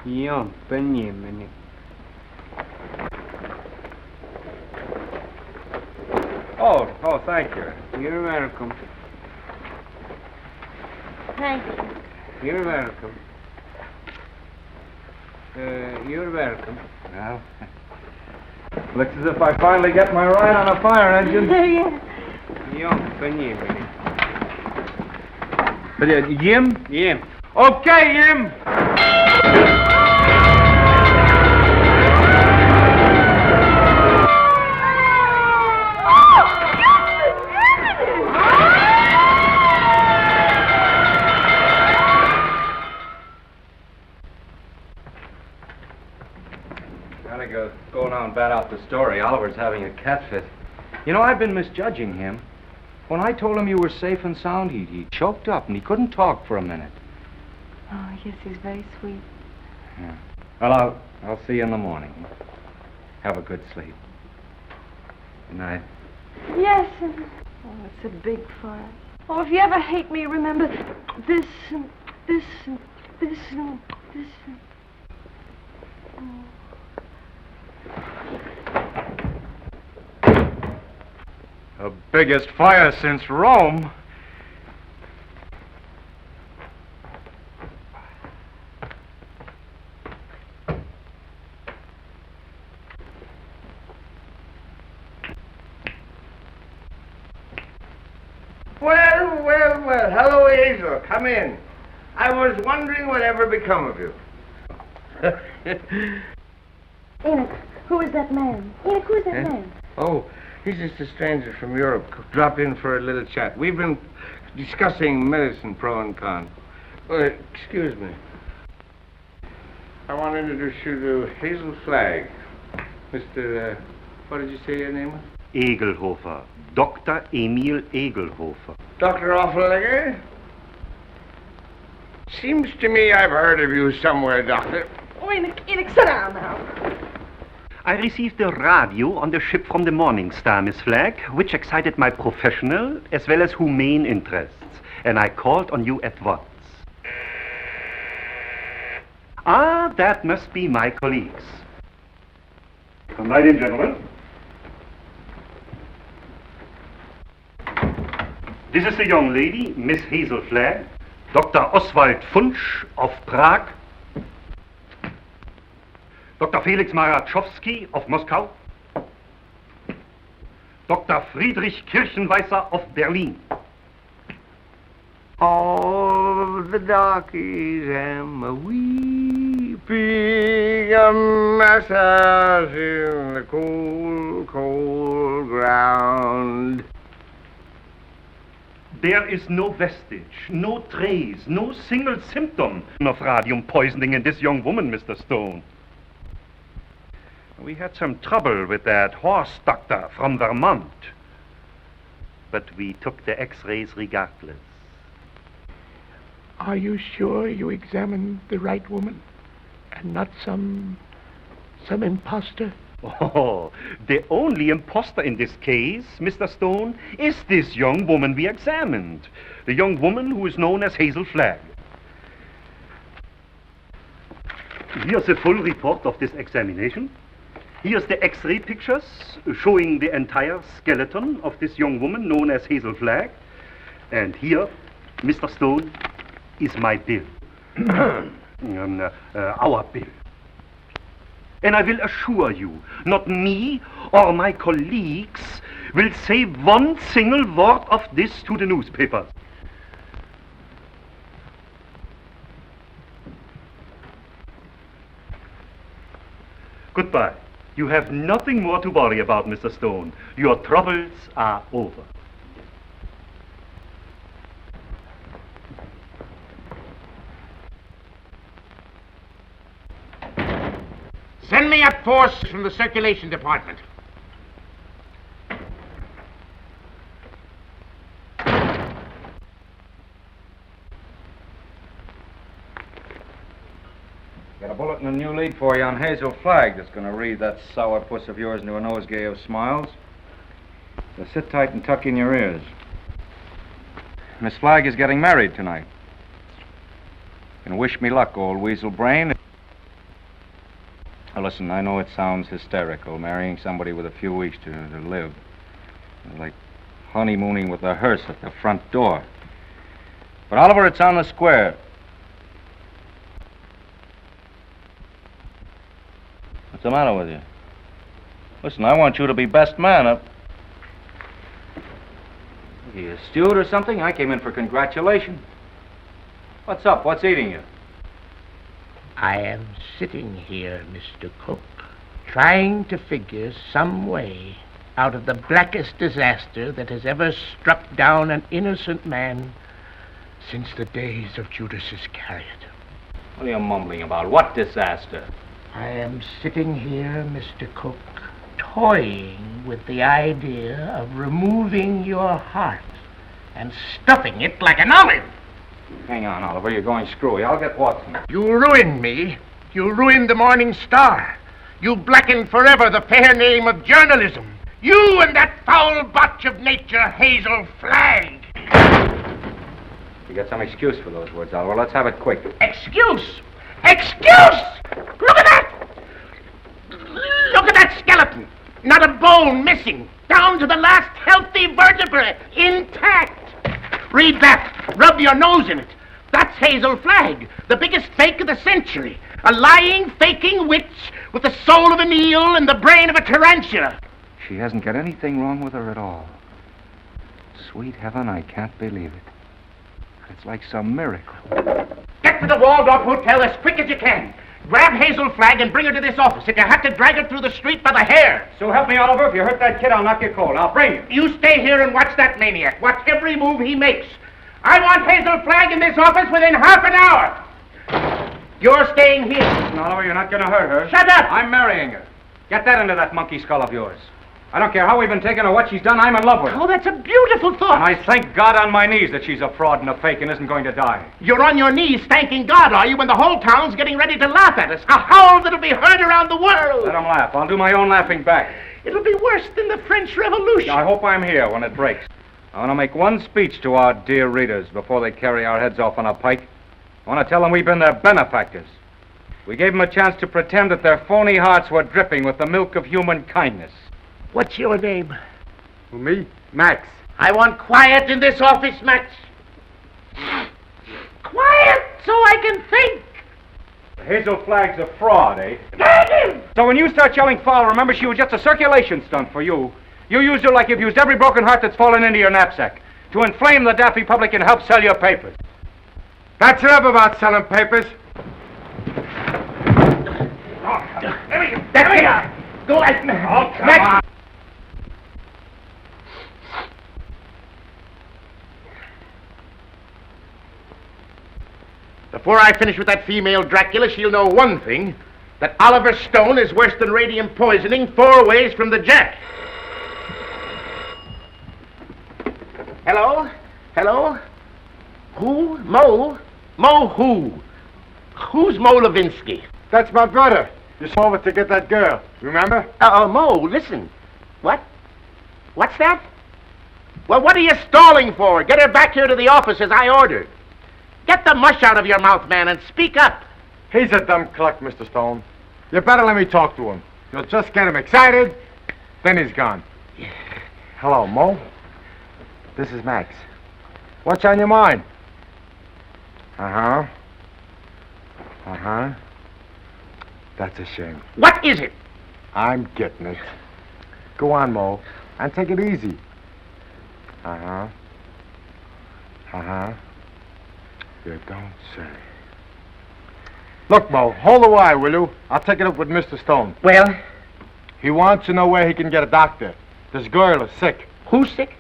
Jump in, Jiminy. Oh, thank you. You're welcome. Thank you. You're welcome. You're welcome. Well, looks as if I finally get my ride on a fire engine. Jump in, Jiminy. Jim? Jim. Okay, Jim. Go now and bat out the story. Oliver's having a cat fit. You know, I've been misjudging him. When I told him you were safe and sound, he choked up and he couldn't talk for a minute. Oh, yes, he's very sweet. Yeah. Well, I'll see you in the morning. Have a good sleep. Good night. Yes. Oh, it's a big fire. Oh, if you ever hate me, remember this and this and this and this and... Oh. The biggest fire since Rome. Well. Hello, Hazel. Come in. I was wondering whatever become of you. Enoch, who is that man? Enoch, who is that man? Oh, he's just a stranger from Europe. Drop in for a little chat. We've been discussing medicine, pro and con. Excuse me. I want to introduce you to Hazel Flagg. Mr. What did you say your name was? Egelhofer. Dr. Emil Egelhofer. Dr. Offlegger? Seems to me I've heard of you somewhere, Doctor. Oh, Enoch, sit down now. I received a radio on the ship from the Morning Star, Miss Flagg, which excited my professional as well as humane interests, and I called on you at once. Ah, that must be my colleagues. Come right in, gentlemen. This is the young lady, Miss Hazel Flagg, Dr. Oswald Funsch of Prague, Dr. Felix Marachowski of Moscow, Dr. Friedrich Kirchenweißer of Berlin. All the darkies am a weeping, a massage in the cold, cold ground. There is no vestige, no trace, no single symptom of radium poisoning in this young woman, Mr. Stone. We had some trouble with that horse doctor from Vermont, but we took the x-rays regardless. Are you sure you examined the right woman and not some imposter? Oh, the only imposter in this case, Mr. Stone, is this young woman we examined. The young woman who is known as Hazel Flagg. Here's a full report of this examination. Here's the x-ray pictures showing the entire skeleton of this young woman known as Hazel Flagg. And here, Mr. Stone, is my bill. our bill. And I will assure you, not me or my colleagues will say one single word of this to the newspapers. Goodbye. You have nothing more to worry about, Mr. Stone. Your troubles are over. Send me up force from the circulation department. Got a bulletin and a new lead for you on Hazel Flagg that's going to read that sour puss of yours into a nosegay of smiles. So sit tight and tuck in your ears. Miss Flagg is getting married tonight. And wish me luck, old weasel brain. Now listen, I know it sounds hysterical, marrying somebody with a few weeks to live. Like honeymooning with a hearse at the front door. But Oliver, it's on the square. What's the matter with you? Listen, I want you to be best man up. Are you a steward or something? I came in for congratulations. What's up? What's eating you? I am sitting here, Mr. Cook, trying to figure some way out of the blackest disaster that has ever struck down an innocent man since the days of Judas Iscariot. What are you mumbling about? What disaster? I am sitting here, Mr. Cook, toying with the idea of removing your heart and stuffing it like an olive. Hang on, Oliver. You're going screwy. I'll get Watson. You ruined me. You ruined the Morning Star. You blackened forever the fair name of journalism. You and that foul botch of nature, Hazel Flagg. You got some excuse for those words, Oliver. Let's have it quick. Excuse? Excuse? Look at that! Look at that skeleton. Not a bone missing. Down to the last healthy vertebrae. Intact. Read that. Rub your nose in it. That's Hazel Flagg, the biggest fake of the century. A lying, faking witch with the soul of an eel and the brain of a tarantula. She hasn't got anything wrong with her at all. Sweet heaven, I can't believe it. It's like some miracle. Get to the Waldorf Hotel as quick as you can. Grab Hazel Flagg and bring her to this office. If you have to drag her through the street by the hair. So help me, Oliver. If you hurt that kid, I'll knock you cold. I'll bring you. You stay here and watch that maniac. Watch every move he makes. I want Hazel Flagg in this office within half an hour. You're staying here. Listen, Oliver, you're not going to hurt her. Shut up! I'm marrying her. Get that into that monkey skull of yours. I don't care how we've been taken or what she's done. I'm in love with her. Oh, that's a beautiful thought. And I thank God on my knees that she's a fraud and a fake and isn't going to die. You're on your knees thanking God, are you, when the whole town's getting ready to laugh at us? A howl that'll be heard around the world. Let them laugh. I'll do my own laughing back. It'll be worse than the French Revolution. I hope I'm here when it breaks. I want to make one speech to our dear readers before they carry our heads off on a pike. I want to tell them we've been their benefactors. We gave them a chance to pretend that their phony hearts were dripping with the milk of human kindness. What's your name? Who, me? Max. I want quiet in this office, Max. Quiet so I can think. Hazel Flagg's a fraud, eh? Get him! So when you start yelling foul, remember she was just a circulation stunt for you. You used her like you've used every broken heart that's fallen into your knapsack to inflame the daffy public and help sell your papers. That's enough about selling papers. That's it. Go ahead. Oh, come on. Before I finish with that female Dracula, she'll know one thing, that Oliver Stone is worse than radium poisoning 4 ways from the Jack. Hello? Hello? Who? Mo? Mo who? Who's Mo Levinsky? That's my brother. Just over to get that girl. Remember? Mo, listen. What? What's that? Well, what are you stalling for? Get her back here to the office as I ordered. Get the mush out of your mouth, man, and speak up. He's a dumb cluck, Mr. Stone. You better let me talk to him. You'll just get him excited, then he's gone. Hello, Mo. This is Max. What's on your mind? Uh-huh. Uh-huh. That's a shame. What is it? I'm getting it. Go on, Mo, and take it easy. Uh-huh. Uh-huh. You don't say. Look, Mo, hold the wire, will you? I'll take it up with Mr. Stone. Well? He wants to know where he can get a doctor. This girl is sick. Who's sick?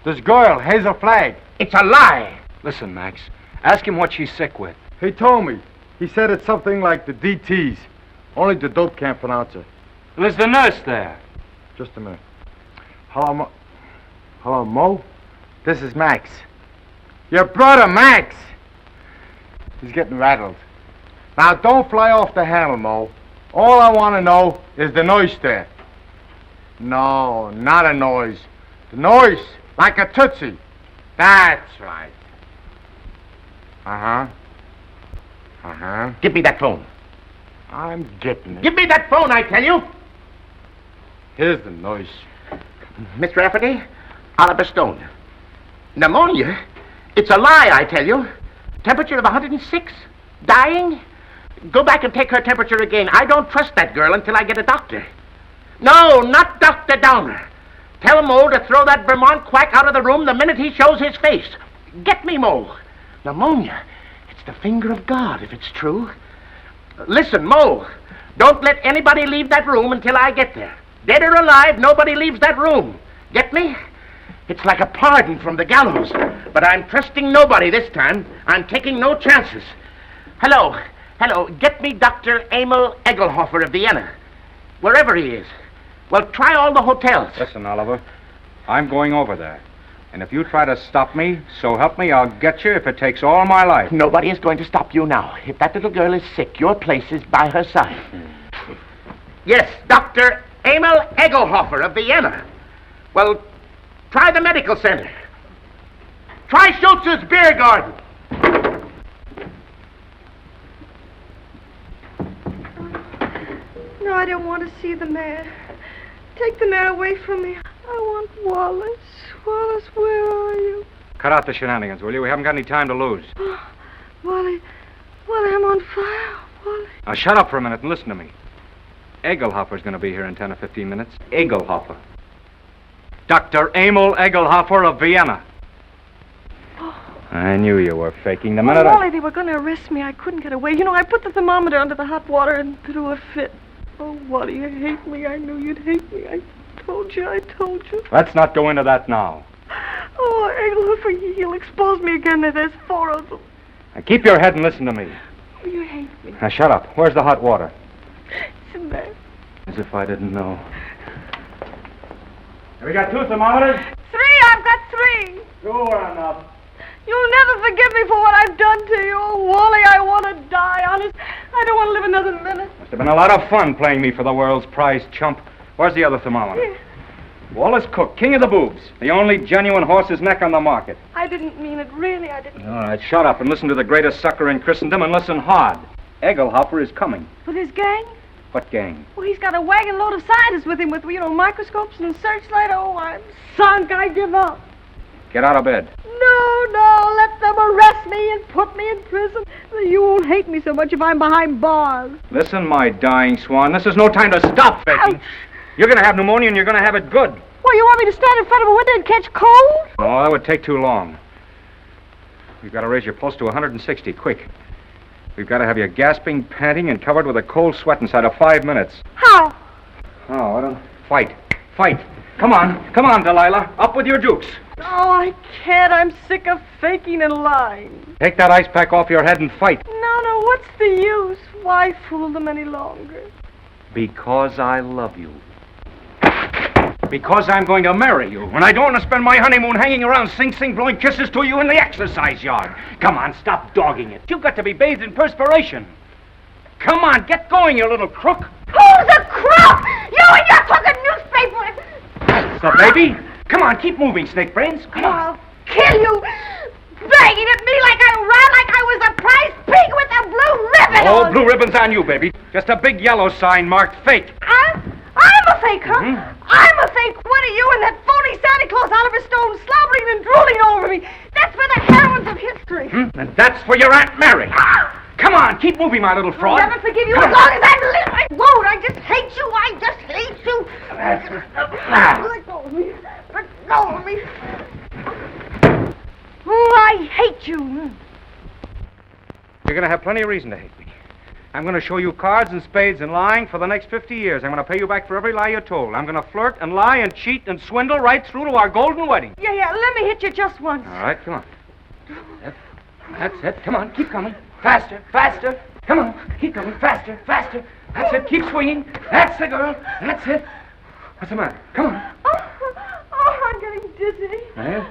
This girl, Hazel Flagg. It's a lie. Listen, Max. Ask him what she's sick with. He told me. He said it's something like the DTs. Only the dope can't pronounce it. There's the nurse there. Just a minute. Hello, Mo. Hello, Mo? This is Max. Your brother, Max. He's getting rattled. Now, don't fly off the handle, Mo. All I want to know is the noise there. No, not a noise. The noise, like a tootsie. That's right. Uh-huh. Uh-huh. Give me that phone. I'm getting it. Give me that phone, I tell you. Here's the noise. Miss Rafferty, Oliver Stone. Pneumonia? It's a lie, I tell you. Temperature of 106? Dying? Go back and take her temperature again. I don't trust that girl until I get a doctor. No, not Dr. Downer. Tell Mo to throw that Vermont quack out of the room the minute he shows his face. Get me, Mo. Pneumonia. It's the finger of God, if it's true. Listen, Mo. Don't let anybody leave that room until I get there. Dead or alive, nobody leaves that room. Get me? It's like a pardon from the gallows. But I'm trusting nobody this time. I'm taking no chances. Hello. Hello. Get me Dr. Emil Egelhofer of Vienna. Wherever he is. Well, try all the hotels. Listen, Oliver. I'm going over there. And if you try to stop me, so help me, I'll get you if it takes all my life. Nobody is going to stop you now. If that little girl is sick, your place is by her side. Yes, Dr. Emil Egelhofer of Vienna. Well, try the medical center. Try Schultz's beer garden. No, I don't want to see the mayor. Take the mayor away from me. I want Wallace. Wallace, where are you? Cut out the shenanigans, will you? We haven't got any time to lose. Oh, Wally, I'm on fire, Wally. Now, shut up for a minute and listen to me. Egelhofer's going to be here in 10 or 15 minutes. Egelhofer. Dr. Emil Egelhofer of Vienna. I knew you were faking the minute Wally, they were going to arrest me. I couldn't get away. You know, I put the thermometer under the hot water and threw a fit. Oh, Wally, you hate me. I knew you'd hate me. I told you. Let's not go into that now. Oh, Egelhofer, he'll expose me again. There's 4 of them. Now, keep your head and listen to me. Oh, you hate me. Now, shut up. Where's the hot water? It's in there. As if I didn't know. Have we got 2 thermometers? 3, I've got 3. Go on up. You'll never forgive me for what I've done to you. Oh, Wally, I want to die, honest. I don't want to live another minute. Must have been a lot of fun playing me for the world's prize chump. Where's the other thermometer? Here. Wallace Cook, king of the boobs. The only genuine horse's neck on the market. I didn't mean it, really, I didn't. All right, shut up and listen to the greatest sucker in Christendom and listen hard. Egelhofer is coming. With his gang? What gang? Well, he's got a wagon load of scientists with him with, microscopes and searchlight. Oh, I'm sunk. I give up. Get out of bed. No, let them arrest me and put me in prison. You won't hate me so much if I'm behind bars. Listen, my dying swan, this is no time to stop faking. Ouch. You're going to have pneumonia and you're going to have it good. Well, you want me to stand in front of a window and catch cold? No, that would take too long. We've got to raise your pulse to 160, quick. We've got to have you gasping, panting, and covered with a cold sweat inside of 5 minutes. How? Oh, I don't... Fight. Come on, Delilah. Up with your jukes. Oh, I can't. I'm sick of faking and lying. Take that ice pack off your head and fight. No, what's the use? Why fool them any longer? Because I love you. Because I'm going to marry you, and I don't want to spend my honeymoon hanging around Sing Sing blowing kisses to you in the exercise yard. Come on, stop dogging it. You've got to be bathed in perspiration. Come on, get going, you little crook. Who's a crook? You and your crooked newspaper. That's the baby. Come on, keep moving, Snake Brains. Come on. I'll kill you. Begging at me like I was a prize pig with a blue ribbon Oh, on. blue ribbon's on you, baby. Just a big yellow sign marked fake. I'm a fake, huh? Mm-hmm. I'm a fake. What are you and that phony Santa Claus Oliver Stone slobbering and drooling over me? That's for the heroines of history. And that's for your Aunt Mary. Come Come on, keep moving, my little fraud. I'll never forgive you as long as I live. I won't. I just hate you. I just hate you. Let go of me. Let go of me. Oh, I hate you. You're going to have plenty of reason to hate me. I'm going to show you cards and spades and lying for the next 50 years. I'm going to pay you back for every lie you told. I'm going to flirt and lie and cheat and swindle right through to our golden wedding. Yeah, let me hit you just once. All right, come on. That's it. Come on, keep coming. Faster, faster. Come on, keep coming. Faster, faster. That's it. Keep swinging. That's the girl. That's it. What's the matter? Come on. Oh, I'm getting dizzy. Yeah?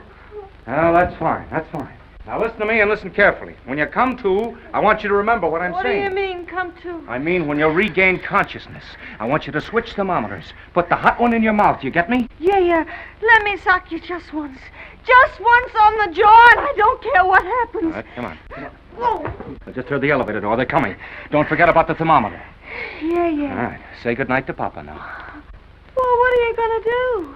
Oh, that's fine. That's fine. Now listen to me and listen carefully. When you come to, I want you to remember what I'm saying. What do you mean, come to? I mean, when you regain consciousness, I want you to switch thermometers. Put the hot one in your mouth. You get me? Yeah. Let me sock you just once. Just once on the jaw, and I don't care what happens. All right, come on. Whoa. I just heard the elevator door. They're coming. Don't forget about the thermometer. Yeah. All right. Say goodnight to Papa now. Well, what are you going to do?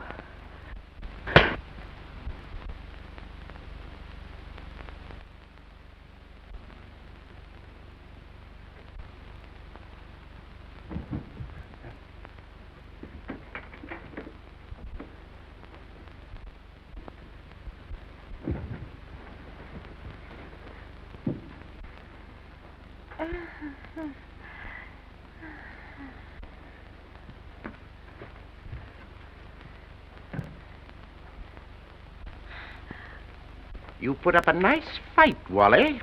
You put up a nice fight, Wally.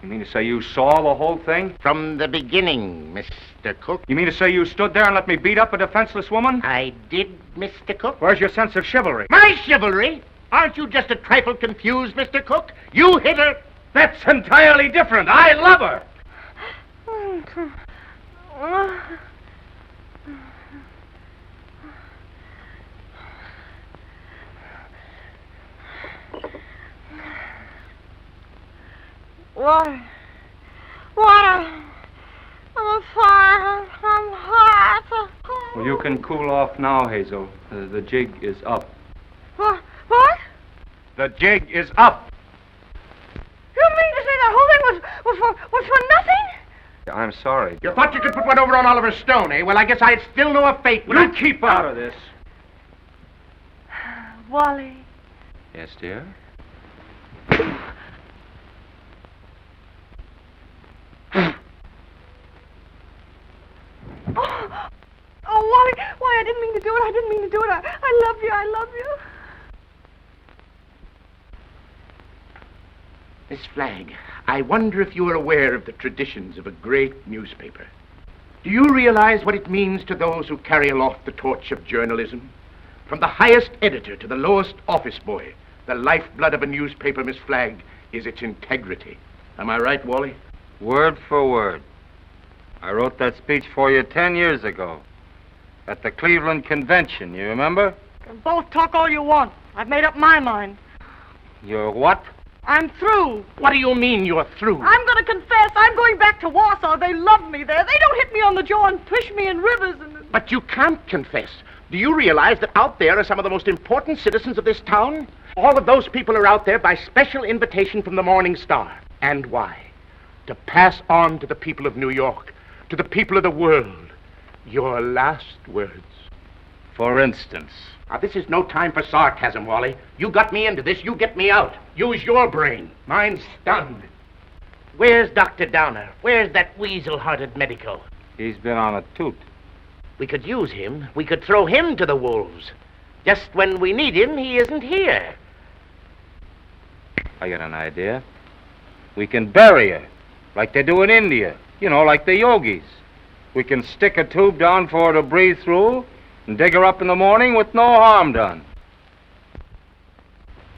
You mean to say you saw the whole thing? From the beginning, Mr. Cook. You mean to say you stood there and let me beat up a defenseless woman? I did, Mr. Cook. Where's your sense of chivalry? My chivalry? Aren't you just a trifle confused, Mr. Cook? You hit her. That's entirely different. I love her. Water. I'm on fire. I'm hot. Well, you can cool off now, Hazel. The jig is up. What? The jig is up. You mean to say the whole thing was for nothing? I'm sorry. You thought you could put one over on Oliver Stone, eh? Well, I guess I'd still know a fate. You keep out of this. Wally. Yes, dear? Oh, Wally, I didn't mean to do it. I love you. Miss Flagg, I wonder if you are aware of the traditions of a great newspaper. Do you realize what it means to those who carry aloft the torch of journalism? From the highest editor to the lowest office boy, the lifeblood of a newspaper, Miss Flagg, is its integrity. Am I right, Wally? Word for word. I wrote that speech for you 10 years ago at the Cleveland Convention, you remember? You can both talk all you want. I've made up my mind. You're what? I'm through. What do you mean you're through? I'm going to confess. I'm going back to Warsaw. They love me there. They don't hit me on the jaw and push me in rivers and... But you can't confess. Do you realize that out there are some of the most important citizens of this town? All of those people are out there by special invitation from the Morning Star. And why? To pass on to the people of New York, to the people of the world, your last words. For instance? Now, this is no time for sarcasm, Wally. You got me into this, you get me out. Use your brain. Mine's stunned. Where's Dr. Downer? Where's that weasel-hearted medico? He's been on a toot. We could use him. We could throw him to the wolves. Just when we need him, he isn't here. I got an idea. We can bury her, like they do in India. You know, like the yogis. We can stick a tube down for her to breathe through and dig her up in the morning with no harm done.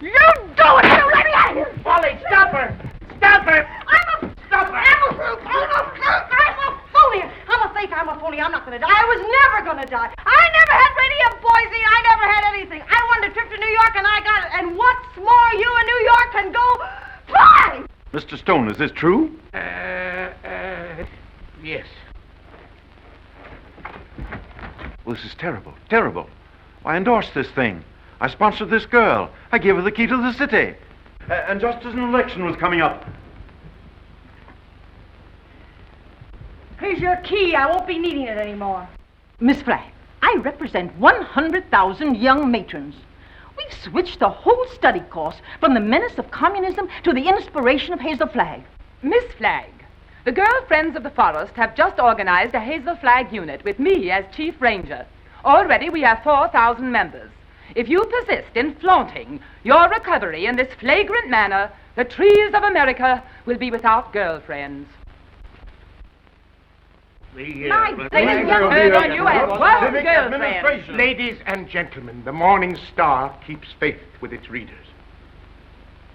You do it! You let me out of here! Wally, stop her! Stop her! I'm a phony! I'm a phony. I'm not going to die. I was never going to die. I never had radium poisoning. I never had anything. I wanted a trip to New York and I got it. And what's more, you in New York can go fly! Mr. Stone, is this true? Yes. Well, this is terrible. Terrible. I endorsed this thing. I sponsored this girl. I gave her the key to the city. And just as an election was coming up. Here's your key. I won't be needing it anymore. Miss Flagg, I represent 100,000 young matrons. We've switched the whole study course from the menace of communism to the inspiration of Hazel Flagg. Miss Flagg, the Girl Friends of the Forest have just organized a Hazel Flag unit with me as Chief Ranger. Already we have 4,000 members. If you persist in flaunting your recovery in this flagrant manner, the trees of America will be without girlfriends. Ladies and gentlemen, the Morning Star keeps faith with its readers.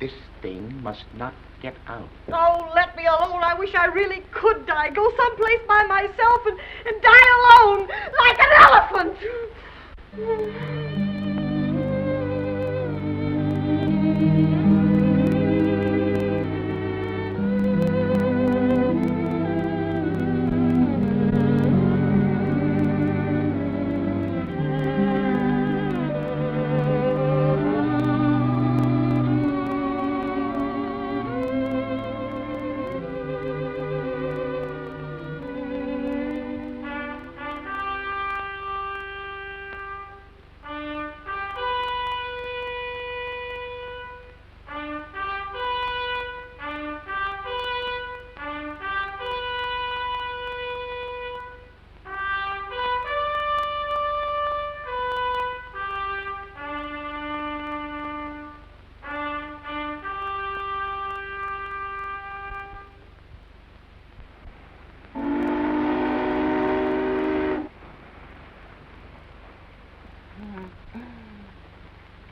This thing must not get out. Oh, let me alone. I wish I really could die. Go someplace by myself and die alone, like an elephant.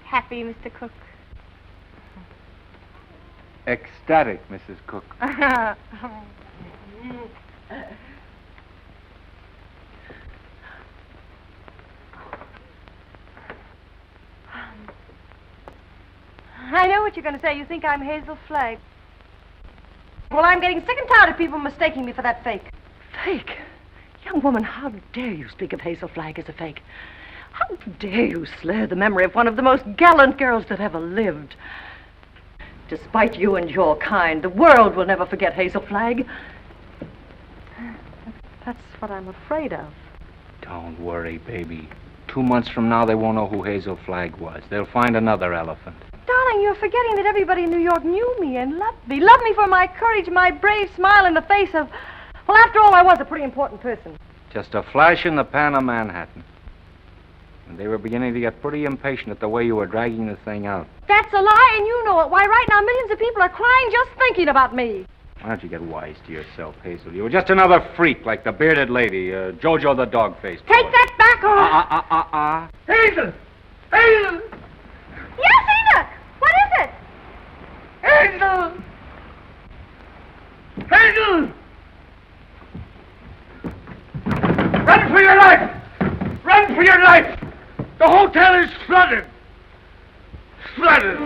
Happy, Mr. Cook? Ecstatic, Mrs. Cook. I know what you're going to say. You think I'm Hazel Flagg. Well, I'm getting sick and tired of people mistaking me for that fake. Fake? Young woman, how dare you speak of Hazel Flagg as a fake? How dare you slur the memory of one of the most gallant girls that ever lived? Despite you and your kind, the world will never forget Hazel Flagg. That's what I'm afraid of. Don't worry, baby. 2 months from now, they won't know who Hazel Flagg was. They'll find another elephant. Darling, you're forgetting that everybody in New York knew me and loved me. Loved me for my courage, my brave smile in the face of... Well, after all, I was a pretty important person. Just a flash in the pan of Manhattan. And they were beginning to get pretty impatient at the way you were dragging the thing out. That's a lie, and you know it. Why, right now, millions of people are crying just thinking about me. Why don't you get wise to yourself, Hazel? You were just another freak like the bearded lady, Jojo the dog-faced boy. Take that back, or... Hazel! Hazel! Yes, Enoch! What is it? Hazel! Hazel! Run for your life! Run for your life! The hotel is flooded! Flooded!